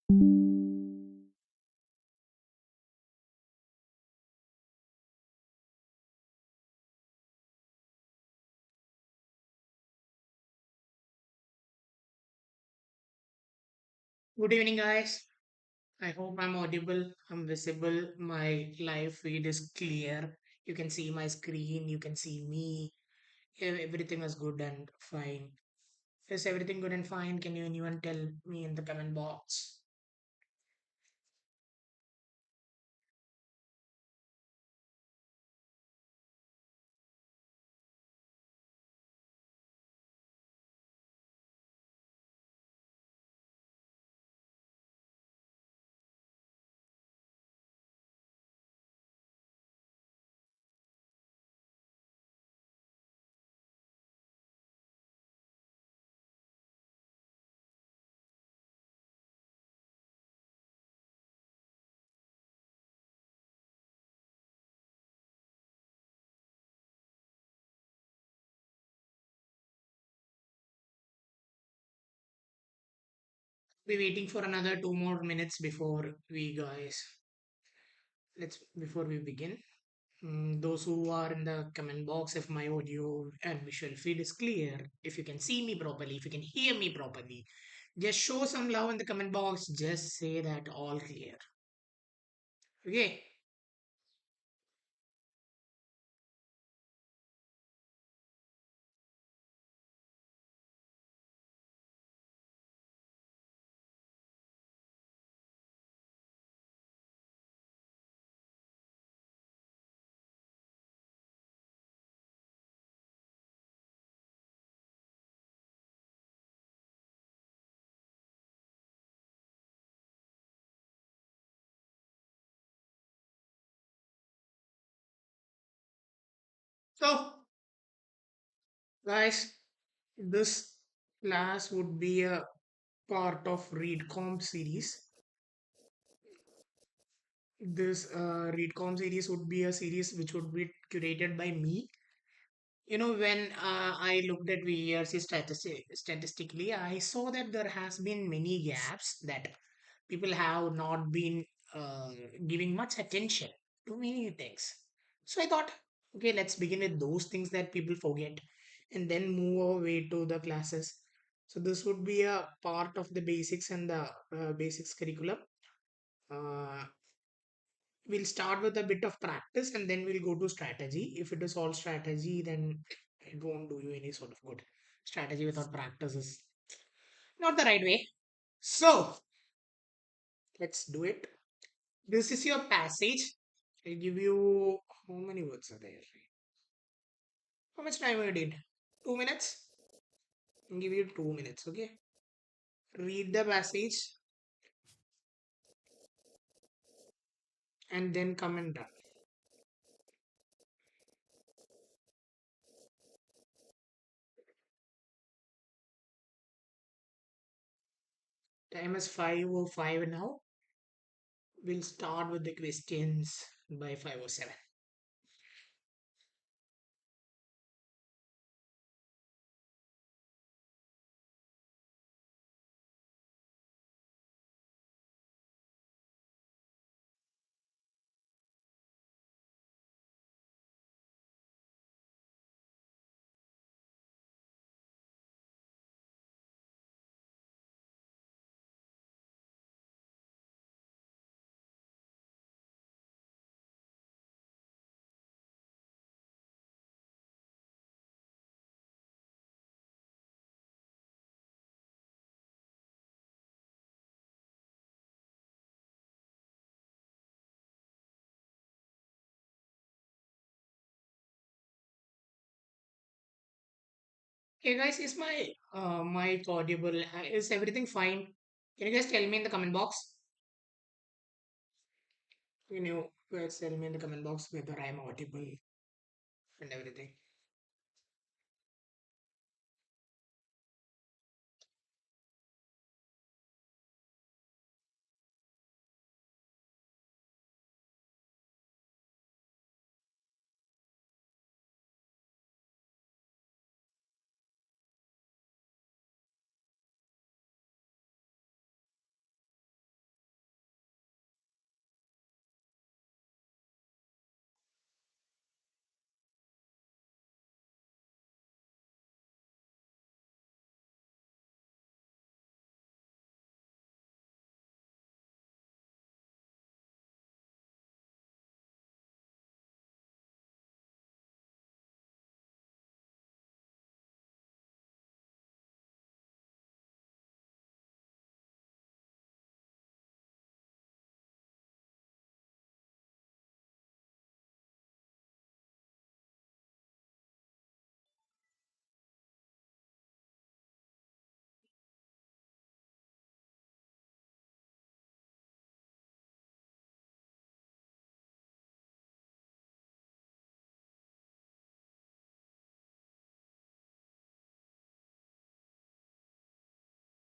Good evening, guys. I hope I'm audible, I'm visible, my live feed is clear. You can see my screen, you can see me. Everything is good and fine. Is everything good and fine? Can you anyone tell me in the comment box? Be waiting for another 2 more minutes before we guys. Let's before we begin. Those who are in the comment box, if my audio and visual feed is clear, if you can see me properly, if you can hear me properly, just show some love in the comment box. Just say that all clear. Okay. So, guys, this class would be a part of ReadCom series. This ReadCom series would be a series which would be curated by me. When I looked at VERC statistically, I saw that there has been many gaps that people have not been uh, giving much attention to many things. So I thought, okay, let's begin with those things that people forget and then move away to the classes. So this would be a part of the basics and the basics curriculum. Uh, we'll start with a bit of practice and then we'll go to strategy. If it is all strategy, then it won't do you any sort of good. Strategy without practice is not the right way. So let's do it. This is your passage. I give you how many words are there? How much time you did? 2 minutes? I'll give you 2 minutes, okay? Read the passage and then come and done. Time is 5:05 now. We'll start with the questions by 5:07. Hey guys, is my mic audible? Is everything fine? Can you guys tell me in the comment box? Can you guys tell me in the comment box whether I am audible and everything?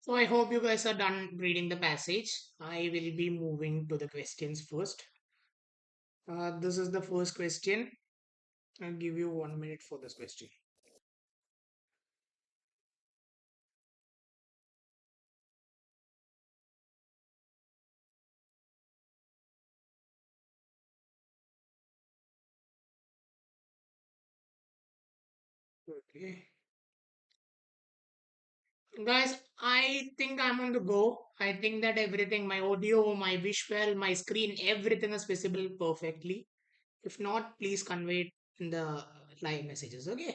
So I hope you guys are done reading the passage. I will be moving to the questions first. This is the first question. I'll give you 1 minute for this question. Okay. Guys, I think I'm on the go. I think that everything, my audio, my visual, my screen, everything is visible perfectly. If not, please convey it in the live messages. Okay.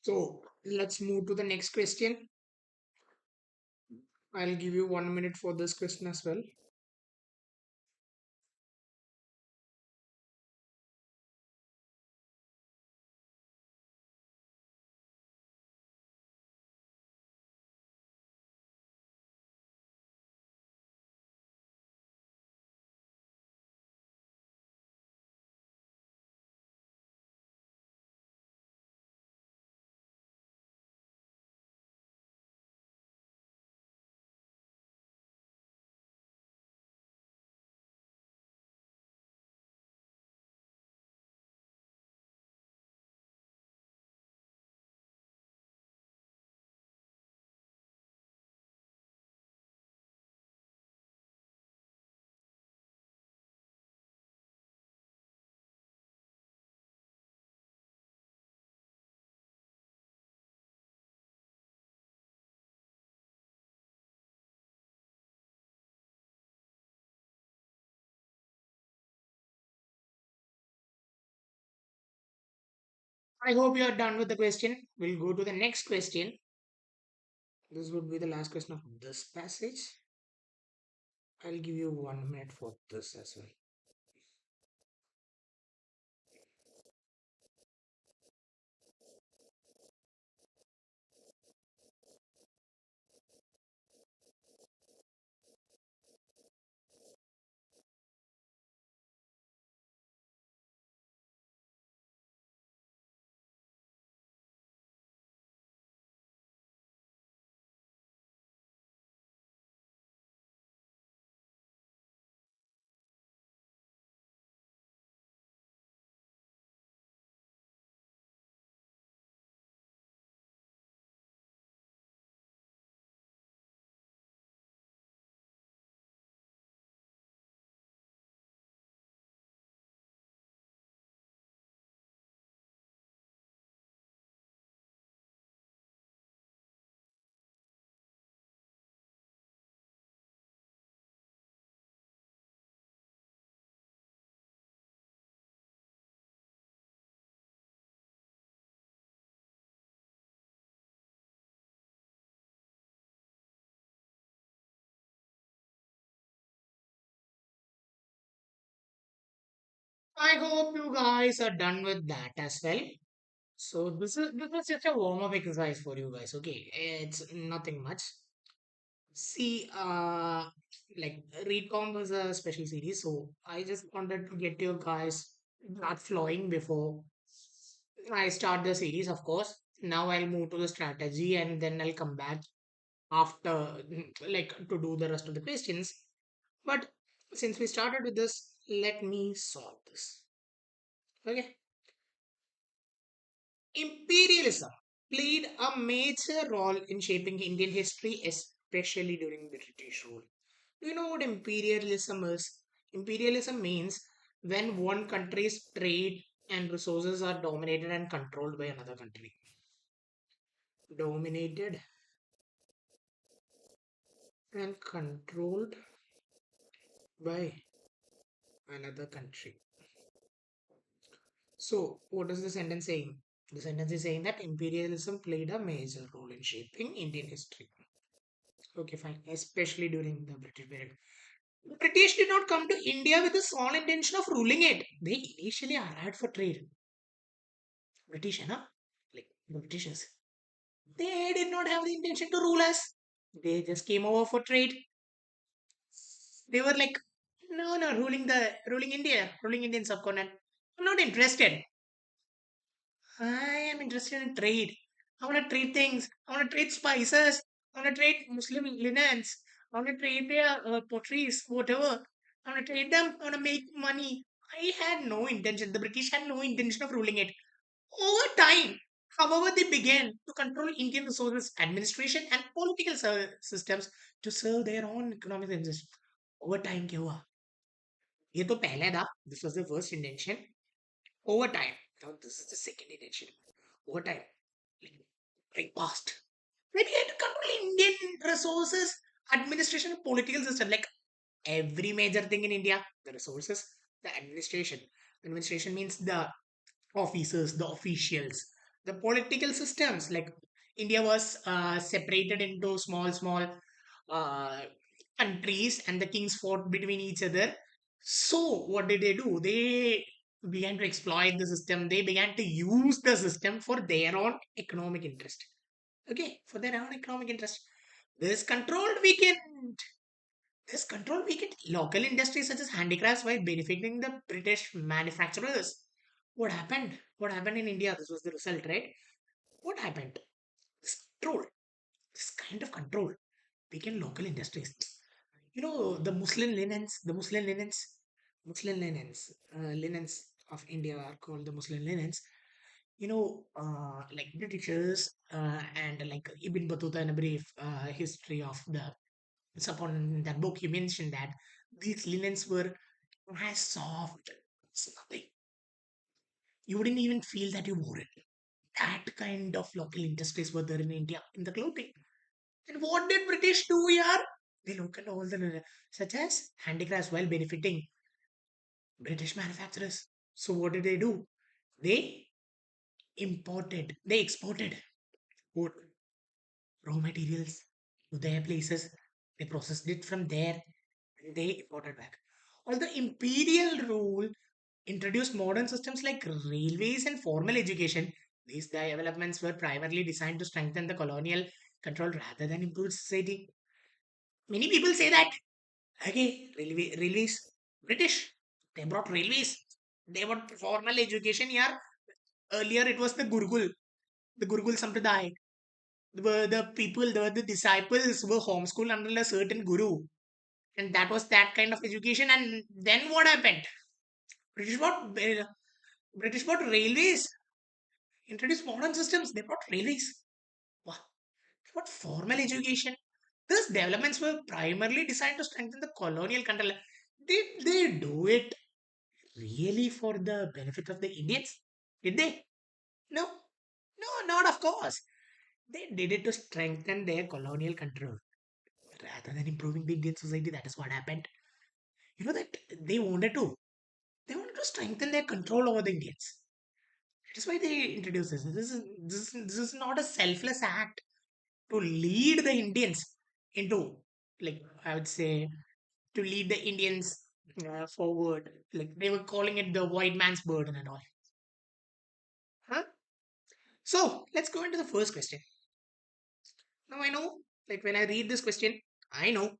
So let's move to the next question. I'll give you 1 minute for this question as well. I hope you are done with the question. We'll go to the next question. This would be the last question of this passage. I'll give you 1 minute for this as well. I hope you guys are done with that as well. So this is just a warm up exercise for you guys. Okay, it's nothing much. See, like Readcom was a special series, so I just wanted to get you guys blood flowing before I start the series. Of course, now I'll move to the strategy, and then I'll come back after, like, to do the rest of the questions. But since we started with this, let me solve this. Okay. Imperialism played a major role in shaping Indian history, especially during the British rule. Do you know what imperialism is? Imperialism means when one country's trade and resources are dominated and controlled by another country. dominated and controlled by another country. So, what is the sentence saying? The sentence is saying that imperialism played a major role in shaping Indian history. Okay, fine. Especially during the British period. The British did not come to India with the sole intention of ruling it. They initially arrived for trade. British, na? Like the Britishers. They did not have the intention to rule us. They just came over for trade. They were like, no, no, ruling India, ruling Indian subcontinent. I'm not interested. I am interested in trade. I want to trade things. I want to trade spices. I want to trade Muslim linens. I want to trade their potteries, whatever. I want to trade them. I want to make money. I had no intention. The British had no intention of ruling it. Over time, however, they began to control Indian resources, administration, and political systems to serve their own economic interests. Over time, क्या हुआ? ये तो पहले था. This was the first intention. Over time, now this is the second intention. Over time, like, like past, they began to control Indian resources, administration, and political system. Like every major thing in India, the resources, the administration. Administration means the officers, the officials, the political systems. Like India was separated into small uh, countries, and the kings fought between each other. So what did they do? They began to exploit the system. They began to use the system for their own economic interest. Okay, for their own economic interest. This controlled weekend. This control weakened local industries such as handicrafts while benefiting the British manufacturers. What happened? What happened in India? This was the result, right? What happened? This control, this kind of control weakened local industries. The Muslim linens of India are called the Muslim linens. Like Britishers and like Ibn Battuta in a brief history of the it's upon that book, he mentioned that these linens were as soft as nothing. You wouldn't even feel that you wore it. That kind of local industries were there in India in the clothing. And what did British do here? They look at all the such as handicrafts while benefiting British manufacturers. So what did they do? They they exported what raw materials to their places. They processed it from there and they imported back. Although imperial rule introduced modern systems like railways and formal education, these developments were primarily designed to strengthen the colonial control rather than improve society. Many people say that, okay, railways, British, they brought railways, they brought formal education here. Earlier, it was the Gurukul Sampradaya. The people, the disciples were homeschooled under a certain guru, and that was that kind of education. And then what happened? British brought British brought railways, introduced modern systems. They brought railways. Wow. What formal education? These developments were primarily designed to strengthen the colonial control. Did they do it really for the benefit of the Indians? Did they? No. No, not of course. They did it to strengthen their colonial control rather than improving the Indian society. That is what happened. You know that they wanted to strengthen their control over the Indians. That is why they introduced this. This is not a selfless act to lead the Indians into, like I would say, to lead the Indians forward. Like they were calling it the white man's burden and all. Huh? So let's go into the first question. Now I know, like when I read this question, I know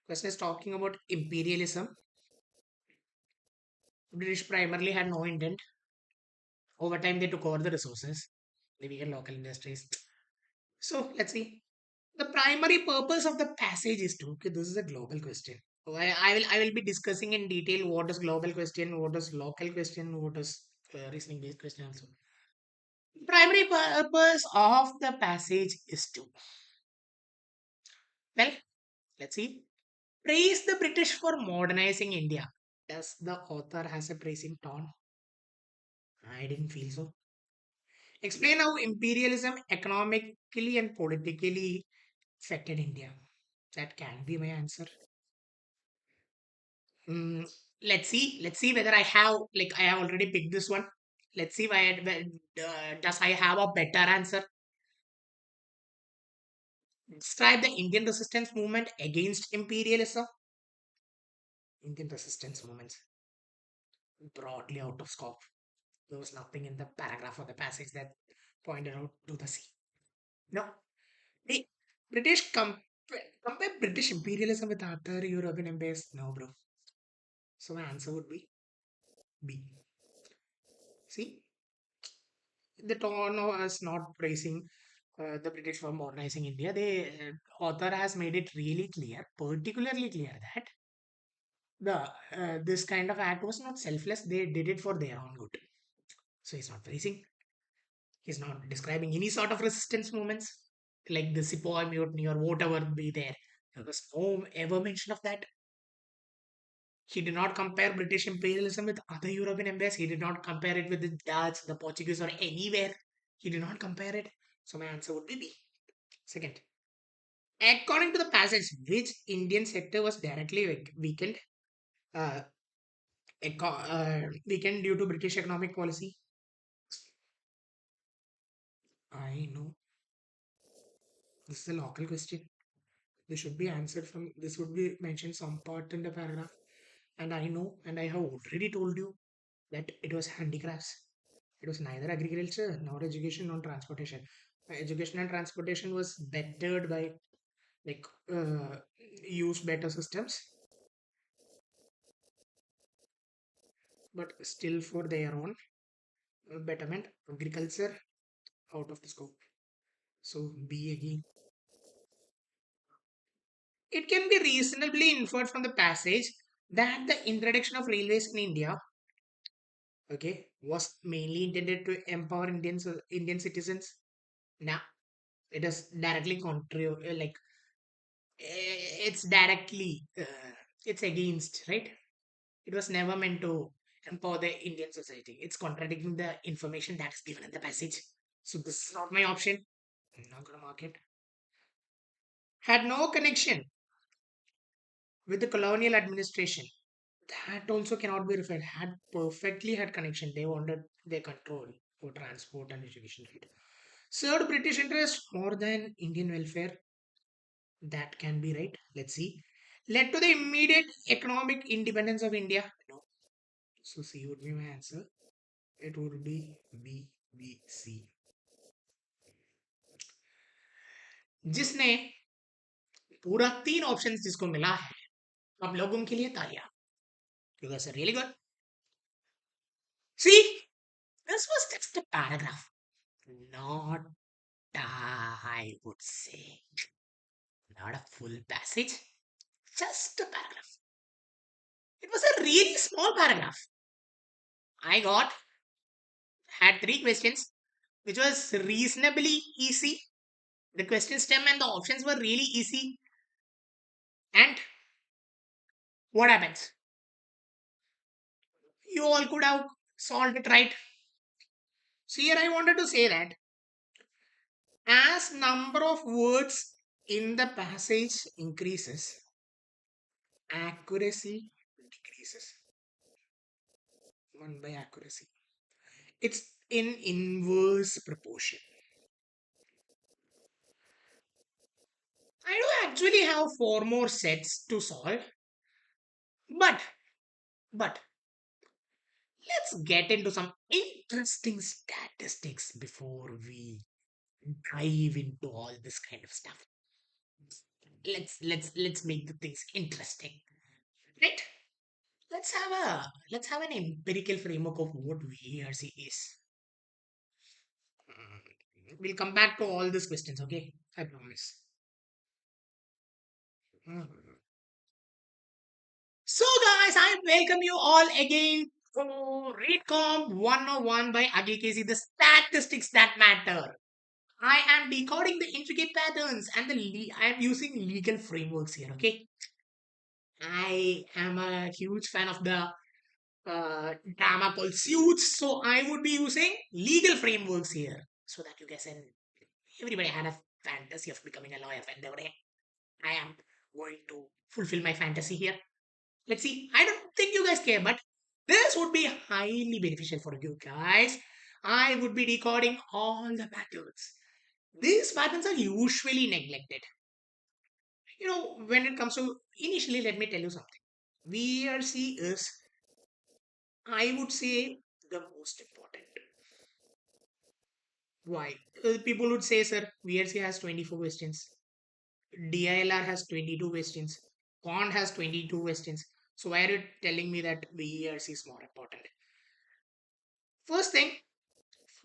question is talking about imperialism. British primarily had no intent. Over time, they took over the resources, living in local industries. So let's see. The primary purpose of the passage is to. Okay, this is a global question. So I will be discussing in detail what is global question, what is local question, what is reasoning based question also. Primary purpose of the passage is to. Well, let's see. Praise the British for modernizing India. Does the author has a praising tone? I didn't feel so. Explain how imperialism economically and politically affected India. That can be my answer. Mm, let's see. Let's see whether I have, like, I have already picked this one. Let's see does I have a better answer. Describe the Indian resistance movement against imperialism. Indian resistance movements broadly out of scope. There was nothing in the paragraph or the passage that pointed out to the sea. No, the British compare British imperialism with other European empires. No, bro. So my answer would be B. See, the tone was not praising the British for modernizing India. The author has made it really clear, particularly clear, that the this kind of act was not selfless. They did it for their own good. So he's not praising. He's not describing any sort of resistance movements like the Sepoy Mutiny or whatever be there. There was no ever mention of that. He did not compare British imperialism with other European empires. He did not compare it with the Dutch, the Portuguese, or anywhere. He did not compare it. So my answer would be B. Second, according to the passage, which Indian sector was directly weakened? Uh, weakened due to British economic policy. I know this is a local question. This should be answered from. This would be mentioned some part in the paragraph. And I know, and I have already told you that it was handicrafts. It was neither agriculture nor education nor transportation. Education and transportation was bettered by, like, used better systems, but still for their own betterment. Agriculture out of the scope. So B again. It can be reasonably inferred from the passage that the introduction of railways in India, okay, was mainly intended to empower Indian citizens. Now, it is directly contrary, it's directly, it's against, right? It was never meant to empower the Indian society. It's contradicting the information that is given in the passage. So this is not my option. I'm not gonna mark it. Had no connection with the colonial administration. That also cannot be referred. Had perfectly had connection. They wanted their control for transport and education. Right? Served British interest more than Indian welfare. That can be right. Let's see. Led to the immediate economic independence of India. No. So C would be my answer. It would be B, B, C. जिसने पूरा तीन options जिसको मिला है, आप लोगों के लिए तालियां. You guys are really good. See, this was just a paragraph, not, I would say, not a full passage, just a paragraph. It was a really small paragraph. I had three questions, which was reasonably easy. The question stem and the options were really easy. And what happens? You all could have solved it right. So here I wanted to say that as number of words in the passage increases, accuracy decreases. One by accuracy. It's in inverse proportion. I do actually have four more sets to solve, but but let's get into some interesting statistics before we dive into all this kind of stuff. Let's make the things interesting, right? Let's have an empirical framework of what VRC is. We'll come back to all these questions, okay? I promise. Mm. So, guys, I welcome you all again to Read Comp 101 by Ugly Casey, the statistics that matter. I am decoding the intricate patterns and I am using legal frameworks here, okay? I am a huge fan of the drama called Suits, so I would be using legal frameworks here. so that you guys can. Everybody had a fantasy of becoming a lawyer, and I am going to fulfill my fantasy here. Let's see. I don't think you guys care, but this would be highly beneficial for you guys. I would be decoding all the patterns. These patterns are usually neglected. When it comes to initially, let me tell you something. VRC is, I would say, the most important. Why? People would say, sir, VRC has 24 questions. DILR has 22 questions. Quant has 22 questions. So why are you telling me that VRC is more important? First thing,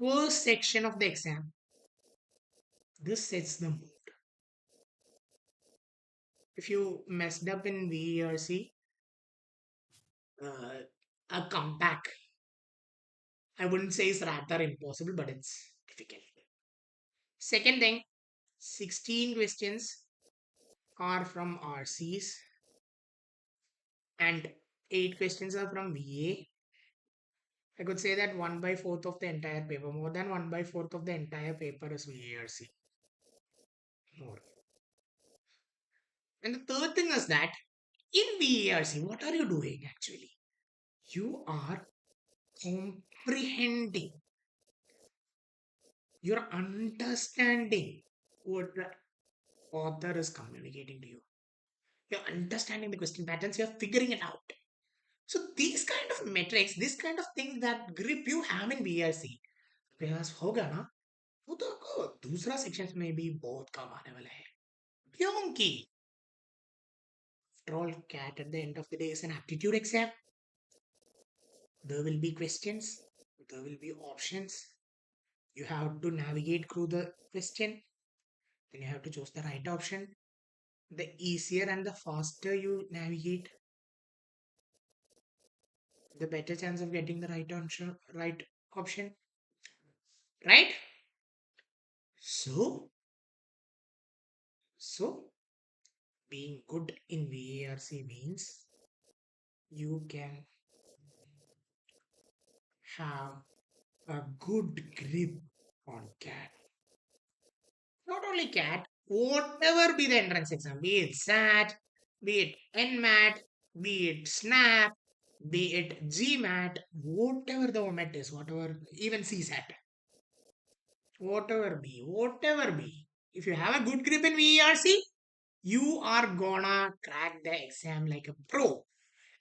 first section of the exam. This sets the mood. If you messed up in VRC, a comeback, I wouldn't say is rather impossible, but it's difficult. Second thing, 16 questions are from RCs and 8 questions are from VA. I could say that 1 by 4th of the entire paper, more than 1 by 4th of the entire paper is VARC. More. And the third thing is that in VARC, what are you doing actually? You are comprehending, you're understanding what the author is communicating to you. You're understanding the question patterns, you're figuring it out. So these kind of metrics, this kind of things that grip you have in BRC, प्रयास होगा ना वो तो आपको दूसरा section में भी बहुत काम आने वाला है क्योंकि after all cat at the end of the day is an aptitude exam. There will be questions, there will be options. You have to navigate through the question, then you have to choose the right option. The easier and the faster you navigate, the better chance of getting the right option, right? So being good in VARC means you can have a good grip on CAT. Not only CAT, whatever be the entrance exam, be it SAT, be it NMAT, be it SNAP, be it GMAT, whatever the OMAT is, whatever, even CSAT, whatever be. If you have a good grip in VARC, you are gonna crack the exam like a pro.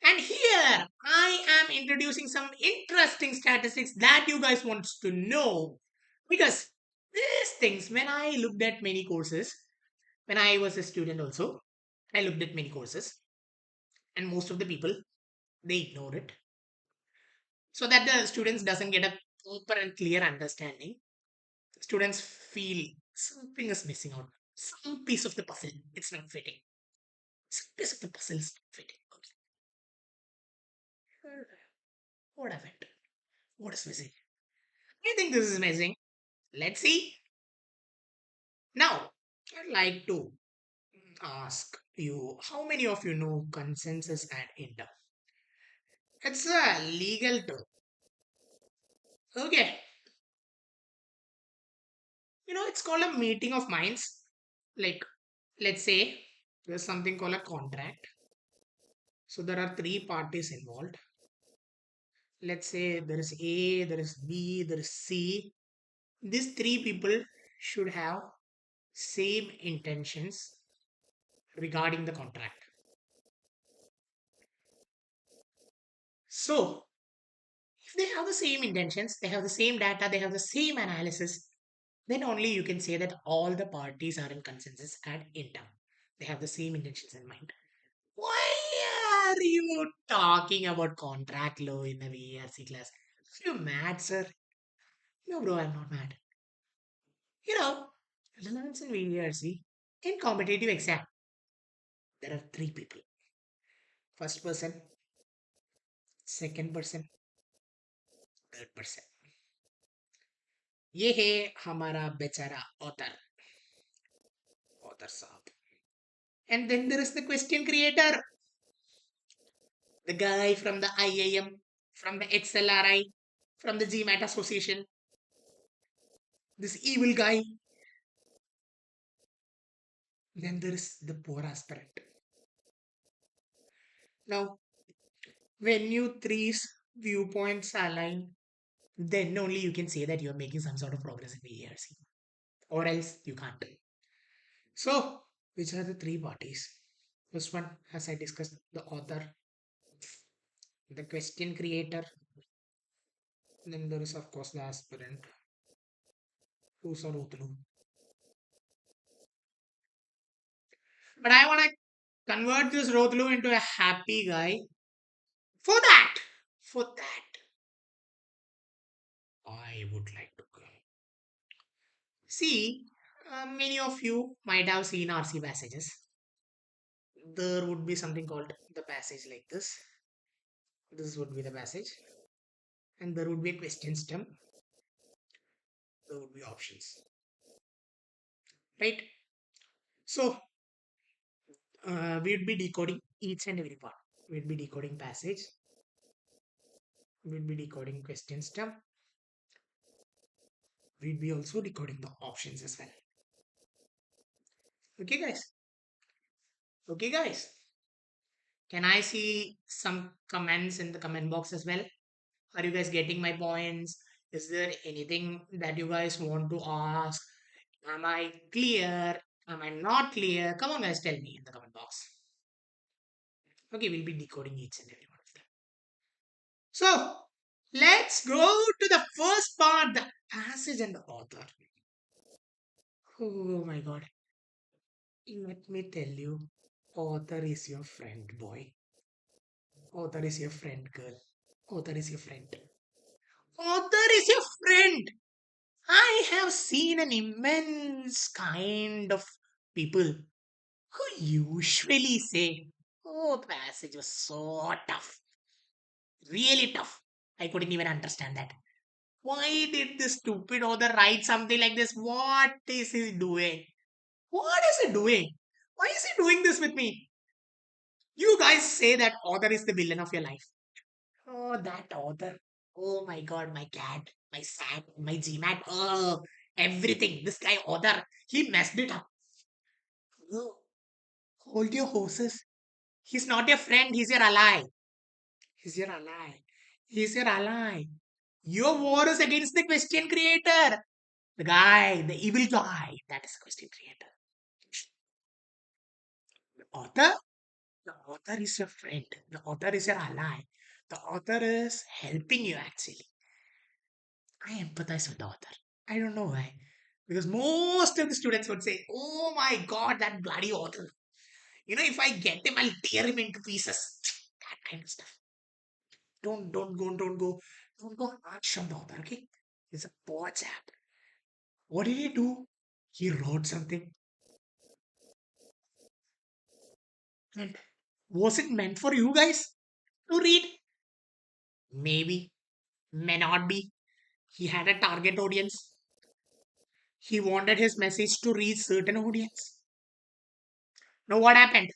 And here I am introducing some interesting statistics that you guys want to know. Because these things, when I looked at many courses, when I was a student also, I looked at many courses, and most of the people they ignore it. So that the students doesn't get a proper and clear understanding. Students feel something is missing out. Some piece of the puzzle, it's not fitting. Some piece of the puzzle is not fitting. Okay. What happened? What is missing? I think this is missing. Let's see. Now, I'd like to ask you how many of you know consensus and inter? It's a legal term. Okay. It's called a meeting of minds. Like, let's say there's something called a contract. So there are three parties involved. Let's say there is A, there is B, there is C. These three people should have same intentions regarding the contract. So, if they have the same intentions, they have the same data, they have the same analysis, then only you can say that all the parties are in consensus and intent. They have the same intentions in mind. Why are you talking about contract law in the VRC class? Are you mad, sir? No, bro, I'm not mad. You know, relevance in VRC, in competitive exam, there are three people. First person, second person, third person. ये है हमारा बेचारा author साहब. And then there is the question creator, the guy from the IIM, from the XLRI, from the GMAT Association. this evil guy. Then there is the poor aspirant. Now, when you three's viewpoints align, then only you can say that you're making some sort of progress in the ERC, or else you can't. So, which are the three parties? First one, as I discussed, the author, the question creator, then there is, of course, the aspirant, who's a Rotlu. But I want to convert this Rotlu into a happy guy. For that, I would like to go. See, many of you might have seen RC passages. There would be something called the passage like this. This would be the passage, and there would be a question stem. There would be options, right? So, we'd be decoding each and every part. We'd be decoding passage. We'd be decoding question stem. We'd be also decoding the options as well. Okay, guys. Okay, guys. Can I see some comments in the comment box as well? Are you guys getting my points? Is there anything that you guys want to ask? Am I clear? Am I not clear? Come on, guys, tell me in the comment box. Okay, we'll be decoding each and every one of them. So, let's go to the first part, the passage and the author. Oh my god. Let me tell you, author is your friend, boy. Author is your friend, girl. Author is your friend. Author is your friend. I have seen an immense kind of people who usually say, "Oh, the passage was so tough. Really tough. I couldn't even understand that. Why did this stupid author write something like this? What is he doing? What is he doing? Why is he doing this with me?" You guys say that author is the villain of your life. Oh, that author. Oh my god, my cat, my sat, my GMAT. Oh, everything. This guy, author, he messed it up. Oh, hold your horses. He's not your friend, he's your ally. He's your ally. He's your ally. Your war is against the question creator. The guy, the evil guy. That is the question creator. The author? The author is your friend. The author is your ally. The author is helping you actually. I empathize with the author. I don't know why. Because most of the students would say, "Oh my god, that bloody author. If I get him, I'll tear him into pieces." That kind of stuff. Don't go harsh on the author, okay? He's a poor chap. What did he do? He wrote something. And was it meant for you guys to read? Maybe, may not be. He had a target audience. He wanted his message to reach certain audience. Now what happened?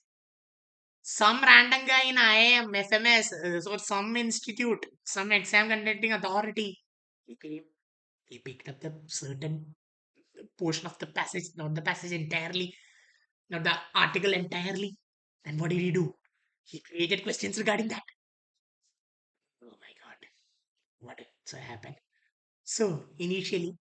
Some random guy in IIM, FMS, or some institute, some exam conducting authority, he came, he picked up the certain portion of the passage, not the passage entirely, not the article entirely. And what did he do? He created questions regarding that. Oh my god, what so happened? So initially,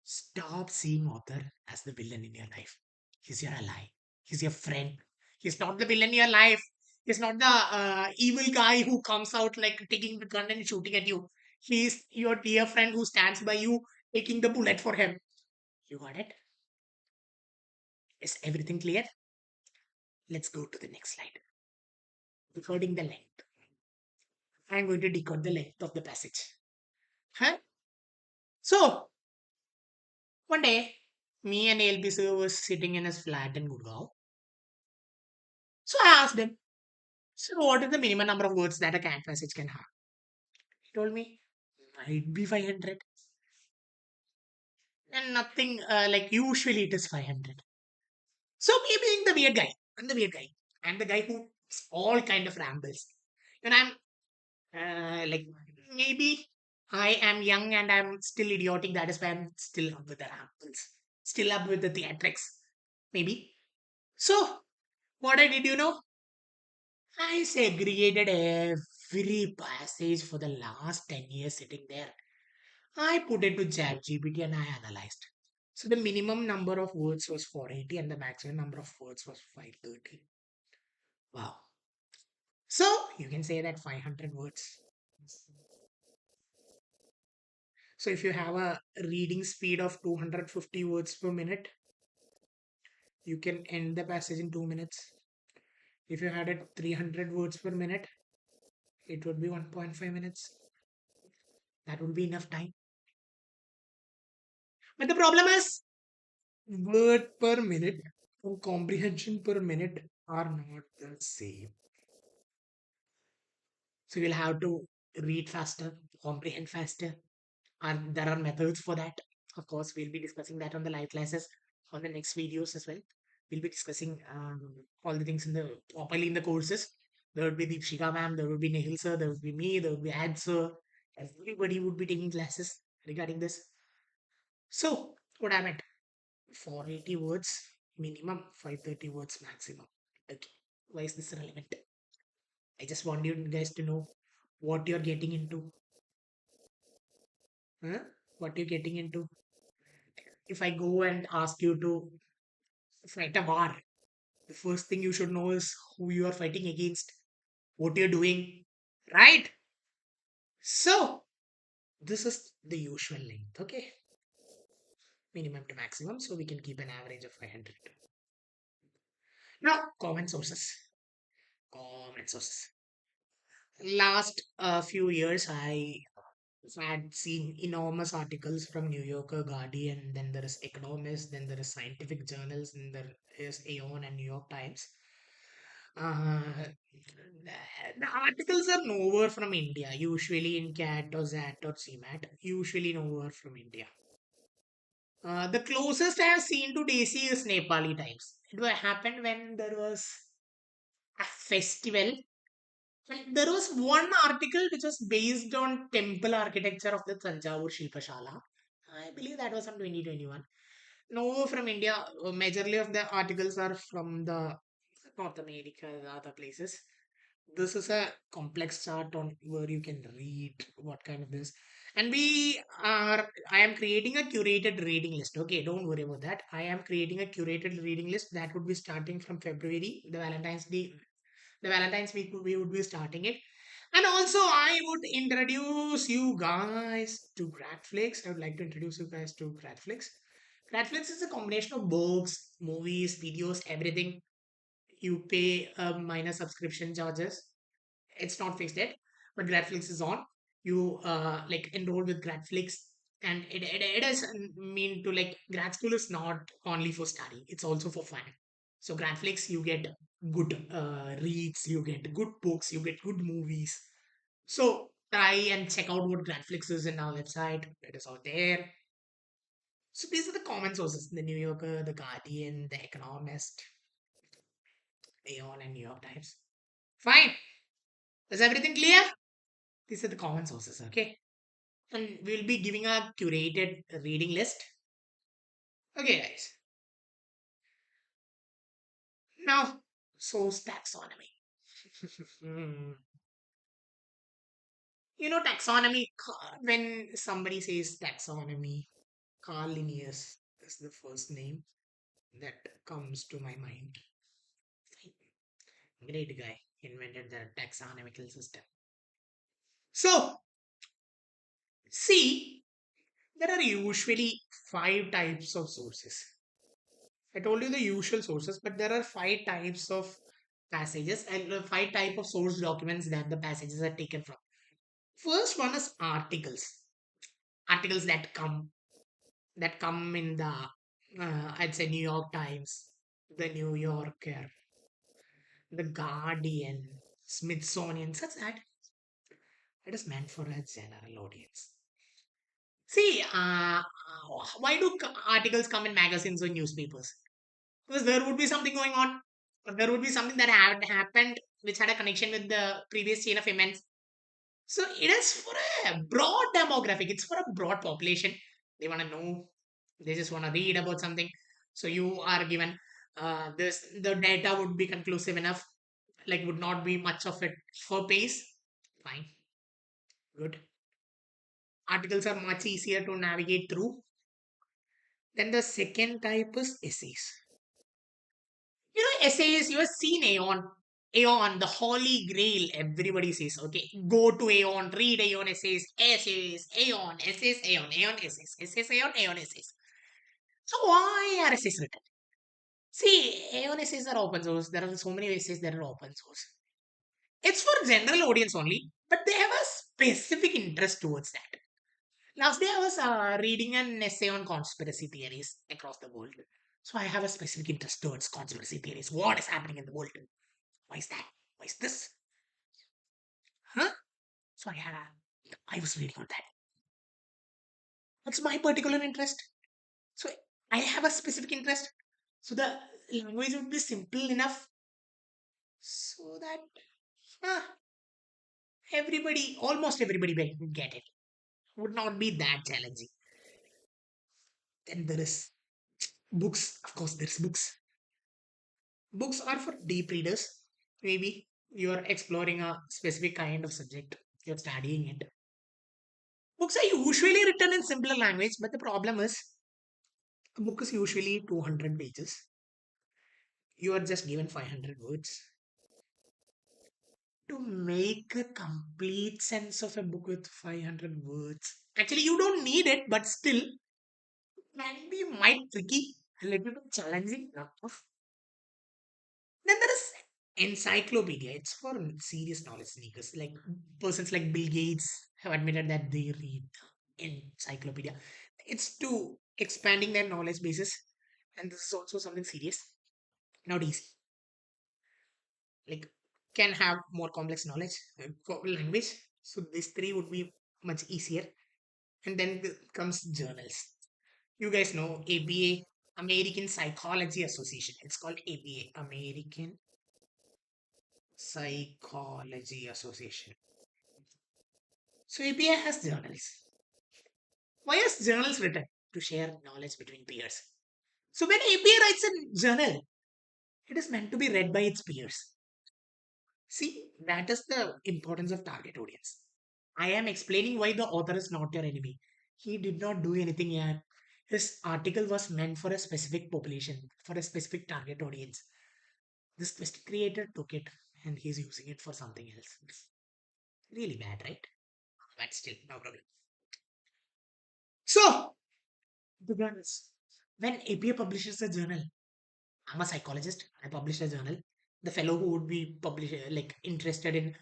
stop seeing author as the villain in your life. He's your ally. He's your friend. He's not the villain in your life. He's not the evil guy who comes out like taking the gun and shooting at you. He's your dear friend who stands by you, taking the bullet for him. You got it? Is everything clear? Let's go to the next slide. Decoding the length. I'm going to decode the length of the passage. Huh? So, one day, me and ALB sir was sitting in his flat in Gurgaon. So I asked him, "So, what is the minimum number of words that a cat passage can have?" He told me, "Might be 500." And nothing like usually it is 500. So, me being the weird guy, I'm the weird guy. I'm the guy who all kind of rambles. And I'm like maybe I am young and I'm still idiotic. That is why I'm still up with the ramples. Still up with the theatrics. Maybe. So, what I did, I segregated every passage for the last 10 years sitting there. I put it to ChatGPT and I analyzed. So the minimum number of words was 480 and the maximum number of words was 530. Wow. So you can say that 500 words. So if you have a reading speed of 250 words per minute, you can end the passage in 2 minutes. If you had it 300 words per minute, it would be 1.5 minutes. That would be enough time. But the problem is, word per minute and comprehension per minute are not the same. So you'll have to read faster, comprehend faster, and there are methods for that. Of course, we'll be discussing that on the live classes on the next videos as well. We'll be discussing all the things in the properly in the courses. There would be Deepshika ma'am, there would be Nehil sir, there would be me, there would be Ad sir. Everybody would be taking classes regarding this. So, what I meant, 480 words minimum, 530 words maximum. Okay, why is this relevant? I just want you guys to know what you're getting into. Huh? What you're getting into. If I go and ask you to fight a war, the first thing you should know is who you are fighting against, what you're doing, right? So, this is the usual length, okay? Minimum to maximum, so we can keep an average of 500. Now, common sources. Common sources. Last few years, I had seen enormous articles from New Yorker, Guardian, then there is Economist, then there is scientific journals, and there is Aeon and New York Times. The articles are nowhere from India, usually in CAT or ZAT or CMAT, usually nowhere from India. The closest I have seen to Desi is Nepali Times. Happened when there was a festival. And there was one article which was based on temple architecture of the Tanjavur Shilpashala. I believe that was from 2021. No, from India. Majorly of the articles are from the North America, and other places. This is a complex chart on where you can read what kind of this. And I am creating a curated reading list. Okay, don't worry about that. I am creating a curated reading list that would be starting from February, the Valentine's week we would be starting it. And also, I would introduce you guys to Gradflix. I would like to introduce you guys to Gradflix. Gradflix is a combination of books, movies, videos, everything. You pay minor subscription charges. It's not fixed yet, but Gradflix is on. You like enroll with Gradflix, and it is mean to like grad school is not only for study; it's also for fun. So Gradflix, you get good reads, you get good books, you get good movies. So try and check out what Gradflix is in our website. It is out there. So these are the common sources: the New Yorker, the Guardian, the Economist, Aeon, and New York Times. Fine. Is everything clear? These are the common sources, okay? And we'll be giving a curated reading list. Okay, guys. Now, source taxonomy. Hmm. Taxonomy, when somebody says taxonomy, Carl Linnaeus is the first name that comes to my mind. Great guy, invented the taxonomical system. So, see, there are usually five types of sources. I told you the usual sources, but there are five types of passages and five type of source documents that the passages are taken from. First one is articles. Articles that come in the I'd say New York Times, the New Yorker, the Guardian, Smithsonian, such that it is meant for a general audience. See, why do articles come in magazines or newspapers? Because there would be something going on, or there would be something that had happened which had a connection with the previous chain of events. So it is for a broad demographic. It's for a broad population. They want to know. They just want to read about something. So you are given this. The data would be conclusive enough. Like would not be much of it for pace. Fine, good. Articles are much easier to navigate through. Then the second type is essays. Essays, you have seen Aeon. Aeon, the holy grail, everybody says, okay, go to Aeon, read Aeon essays, essays, Aeon, essays, Aeon, Aeon essays, essays, Aeon, Aeon essays. So why are essays written? See, Aeon essays are open source. There are so many essays that are open source. It's for general audience only, but they have a specific interest towards that. Last day I was reading an essay on conspiracy theories across the world. So I have a specific interest towards conspiracy theories. What is happening in the world? Why is that? Why is this? Huh? So I was reading on that. That's my particular interest. So I have a specific interest. So the language would be simple enough so that uh, almost everybody will get it. Would not be that challenging. Then there is books. Of course, there's books. Books are for deep readers. Maybe you are exploring a specific kind of subject. You're studying it. Books are usually written in simpler language, but the problem is a book is usually 200 pages. You are just given 500 words. To make a complete sense of a book with 500 words. Actually, you don't need it, but still, can be might tricky, a little bit challenging. Not tough. Then there is encyclopedia. It's for serious knowledge seekers. Like persons like Bill Gates have admitted that they read encyclopedia. It's to expanding their knowledge bases, and this is also something serious. Not easy. Like can have more complex knowledge, language. So these three would be much easier. And then comes journals. You guys know APA, American Psychology Association. It's called APA, American Psychology Association. So APA has journals. Why is journals written? To share knowledge between peers. So when APA writes a journal, it is meant to be read by its peers. See, that is the importance of target audience. I am explaining why the author is not your enemy. He did not do anything yet. His article was meant for a specific population, for a specific target audience. This twist creator took it and he's using it for something else. Really bad, right? But still, no problem. So, to be honest, when APA publishes a journal, I'm a psychologist. I publish a journal. The fellow who would be like interested in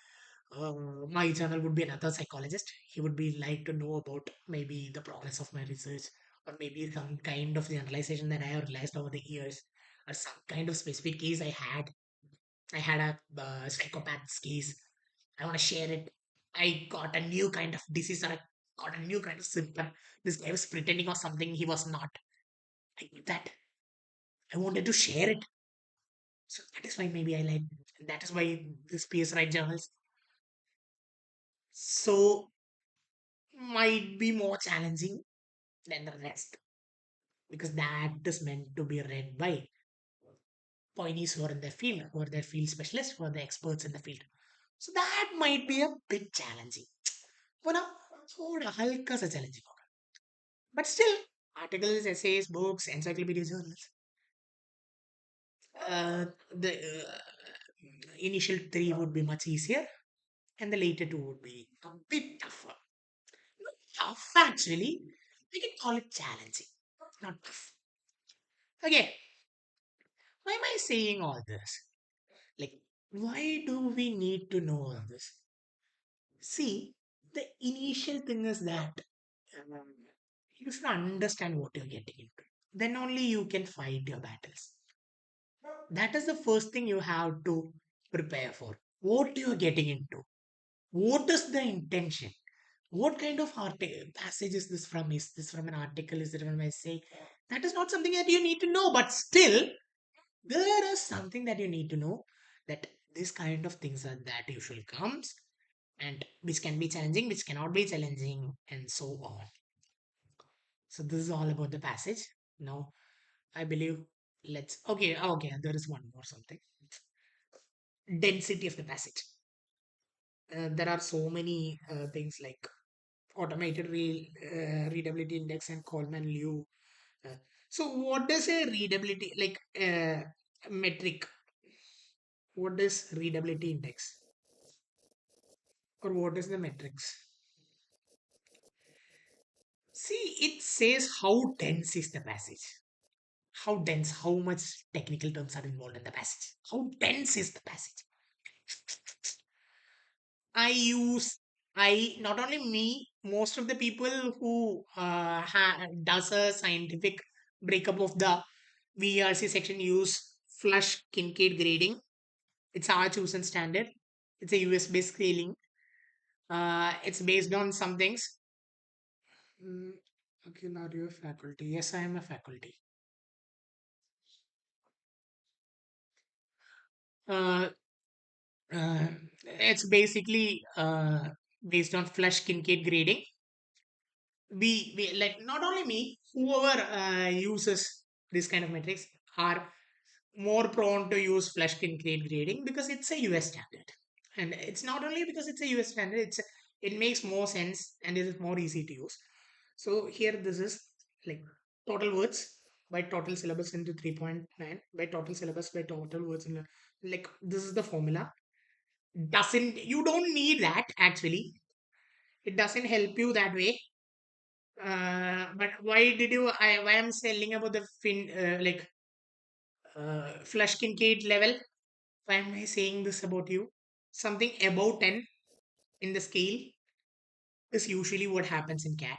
my journal would be another psychologist. He would be like to know about maybe the progress of my research or maybe some kind of generalization that I have realized over the years or some kind of specific case I had. I had a psychopath's case. I want to share it. I got a new kind of disease or I got a new kind of symptom. This guy was pretending or something he was not. I did that. I wanted to share it. So that is why maybe I like, that is why this PS write journals. So might be more challenging than the rest because that is meant to be read by pioneers who are in their field, who are their field specialists, who are the experts in the field. So that might be a bit challenging. वो ना थोड़ा हल्का सा challenging होगा. But still, articles, essays, books, encyclopedia journals. The initial three would be much easier, and the later two would be a bit tougher. Not tough, actually. We can call it challenging, not tough. Okay, why am I saying all this? Like, why do we need to know all this? See, the initial thing is that um, you should understand what you're getting into. Then only you can fight your battles. That is the first thing you have to prepare for. What you're getting into. What is the intention? What kind of passage is this from? Is this from an article? Is it from an essay? That is not something that you need to know, but still, there is something that you need to know that this kind of things are that usually comes. and which can be challenging, which cannot be challenging, and so on. So this is all about the passage. Now, I believe okay, there is one more something. Density of the passage. There are so many things like automated readability index and Coleman Liu. Uh, so, what does a readability like metric? What is readability index, or what is the metrics? See, it says how dense is the passage. How dense? How much technical terms are involved in the passage? How dense is the passage? I use I not only me, most of the people who does a scientific breakup of the VRC section use flush Kincaid grading. It's our chosen standard. It's a US based scaling. It's based on some things. Mm, okay, are you a faculty? Yes, I am a faculty. Uh, uh, it's basically based on flush Kincaid grading. We like not only me, whoever uses this kind of metrics are more prone to use Flushkin grade grading because it's a US standard. And it's not only because it's a US standard, it makes more sense and it is more easy to use. So here this is like total words by total syllabus into 3.9 by total syllabus by total words in like this is the formula. Doesn't you don't need that actually. It doesn't help you that way. But why I'm selling about the flush Kincaid level? Why am I saying this about you? Something above 10 in the scale is usually what happens in cat.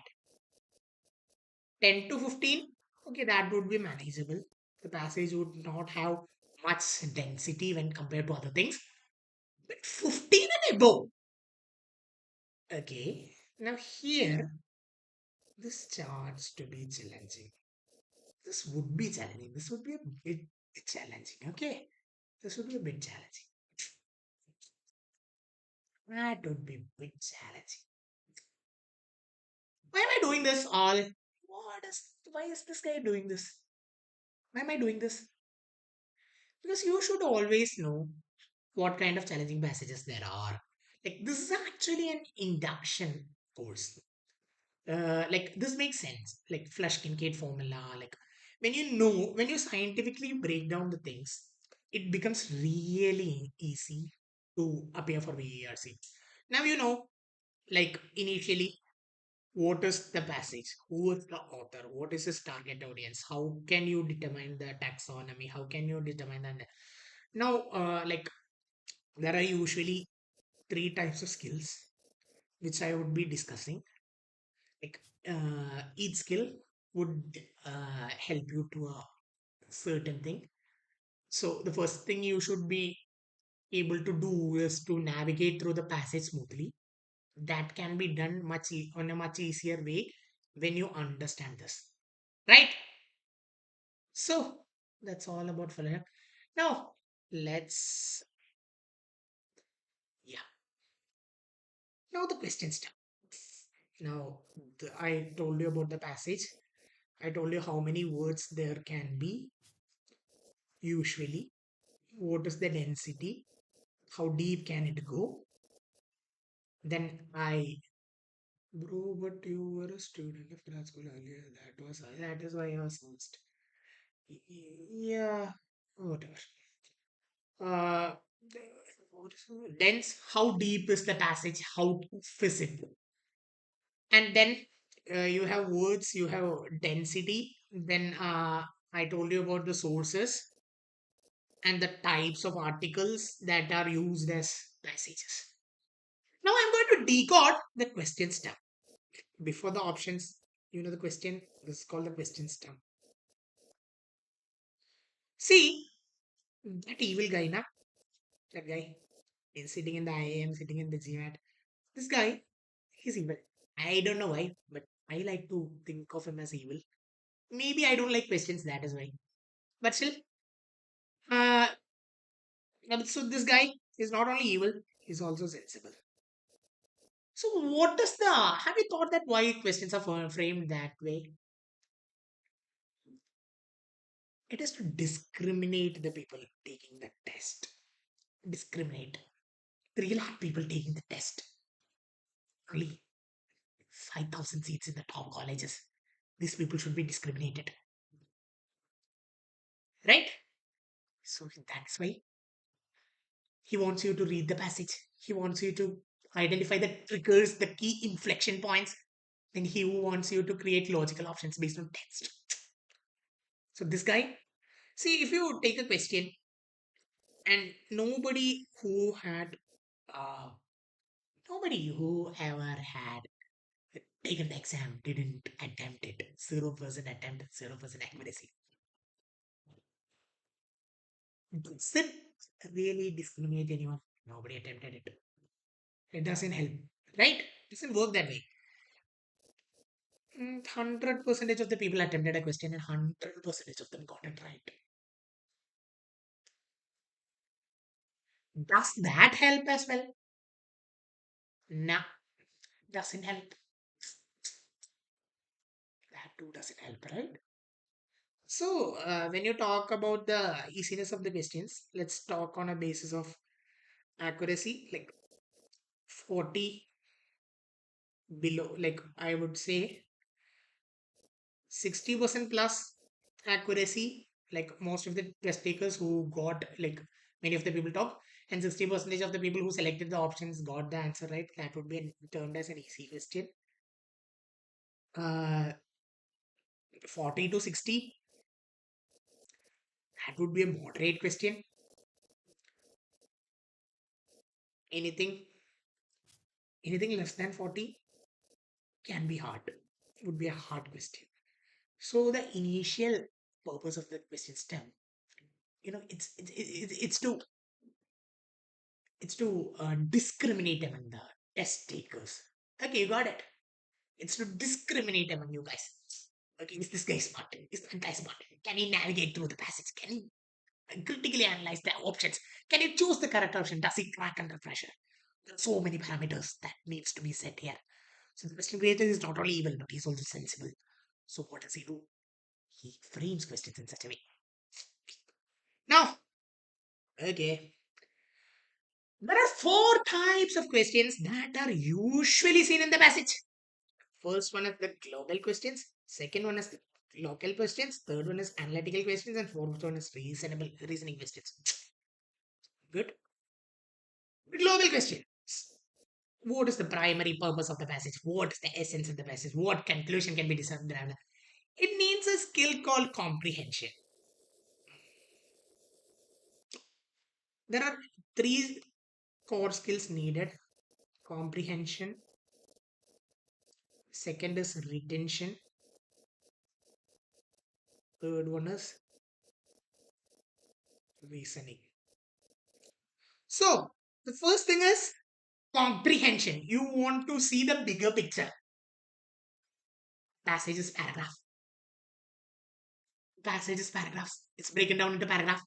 10 to 15, okay, that would be manageable. The passage would not have much density when compared to other things. But 15 and above, okay. Now here, this charts to be challenging. This would be challenging. This would be a bit challenging, okay? This would be a bit challenging. That would be a bit challenging. Why am I doing this all? Why is this guy doing this? Why am I doing this? Because you should always know what kind of challenging passages there are. Like this is actually an induction course. Like this makes sense. Like flush Kincaid formula. Like when you scientifically break down the things, it becomes really easy to appear for VERC. Now you know, like initially what is the passage, who is the author, what is his target audience, how can you determine the taxonomy, how can you determine that. Now like there are usually three types of skills which I would be discussing. Like each skill would help you to a certain thing. So the first thing you should be able to do is to navigate through the passage smoothly. That can be done on a much easier way when you understand this, right? So that's all about Falak. Now let's yeah. Now the question stuff. Now I told you about the passage. I told you how many words there can be usually. What is the density? How deep can it go? Then bro, but you were a student of grad school earlier. That is why I was asked. Yeah, whatever. Uh, what is dense? How deep is the passage? How physical? And then you have words, you have density. Then I told you about the sources and the types of articles that are used as passages. Now I'm going to decode the question stem. Before the options, the question, this is called the question stem. See, that evil guy, na? That guy is sitting in the IAM, sitting in the GMAT. This guy, he's evil. I don't know why, but I like to think of him as evil. Maybe I don't like questions, that is why. But still, uh, so this guy is not only evil, he's also sensible. So what is the, have you thought that why questions are framed that way? It is to discriminate the people taking the test. Discriminate. 3 lakh people taking the test. Only 5,000 seats in the top colleges. These people should be discriminated. Right? So that's why he wants you to read the passage. He wants you to identify the triggers, the key inflection points. Then he wants you to create logical options based on text. So this guy, see, if you take a question and uh, nobody who ever had taken the exam didn't attempt it. 0% attempt, 0% accuracy. Does it really discriminate anyone? Nobody attempted it. It doesn't help, right? It doesn't work that way. 100% of the people attempted a question and 100% of them got it right. Does that help as well? Nah, doesn't help. That too doesn't help, right? So, when you talk about the easiness of the questions, let's talk on a basis of accuracy, like 40 below, like I would say 60% plus accuracy, like most of the test takers who got, like many of the people talk, and 60% of the people who selected the options got the answer right. That would be termed as an easy question. 40 to 60, that would be a moderate question. Anything, anything less than 40 can be hard, would be a hard question. So the initial purpose of the question stem, it's to discriminate among the test takers. Okay, you got it. It's to discriminate among you guys. Okay, is this guy smart? Is that guy smart? Can he navigate through the passage? Can he critically analyze the options? Can he choose the correct option? Does he crack under pressure? There are so many parameters that needs to be set here. So the question creator is not only evil, but he's also sensible. So what does he do? He frames questions in such a way. Now, okay, there are 4 types of questions that are usually seen in the passage. First one is the global questions. Second one is the local questions. Third one is analytical questions. And fourth one is reasoning questions. Good. Global question. What is the primary purpose of the passage? What is the essence of the passage? What conclusion can be derived? It needs a skill called comprehension. There are 3 core skills needed: comprehension, second is retention, third one is reasoning. So, the first thing is comprehension. You want to see the bigger picture. Passage is paragraph. Passage is paragraphs. It's broken down into paragraph.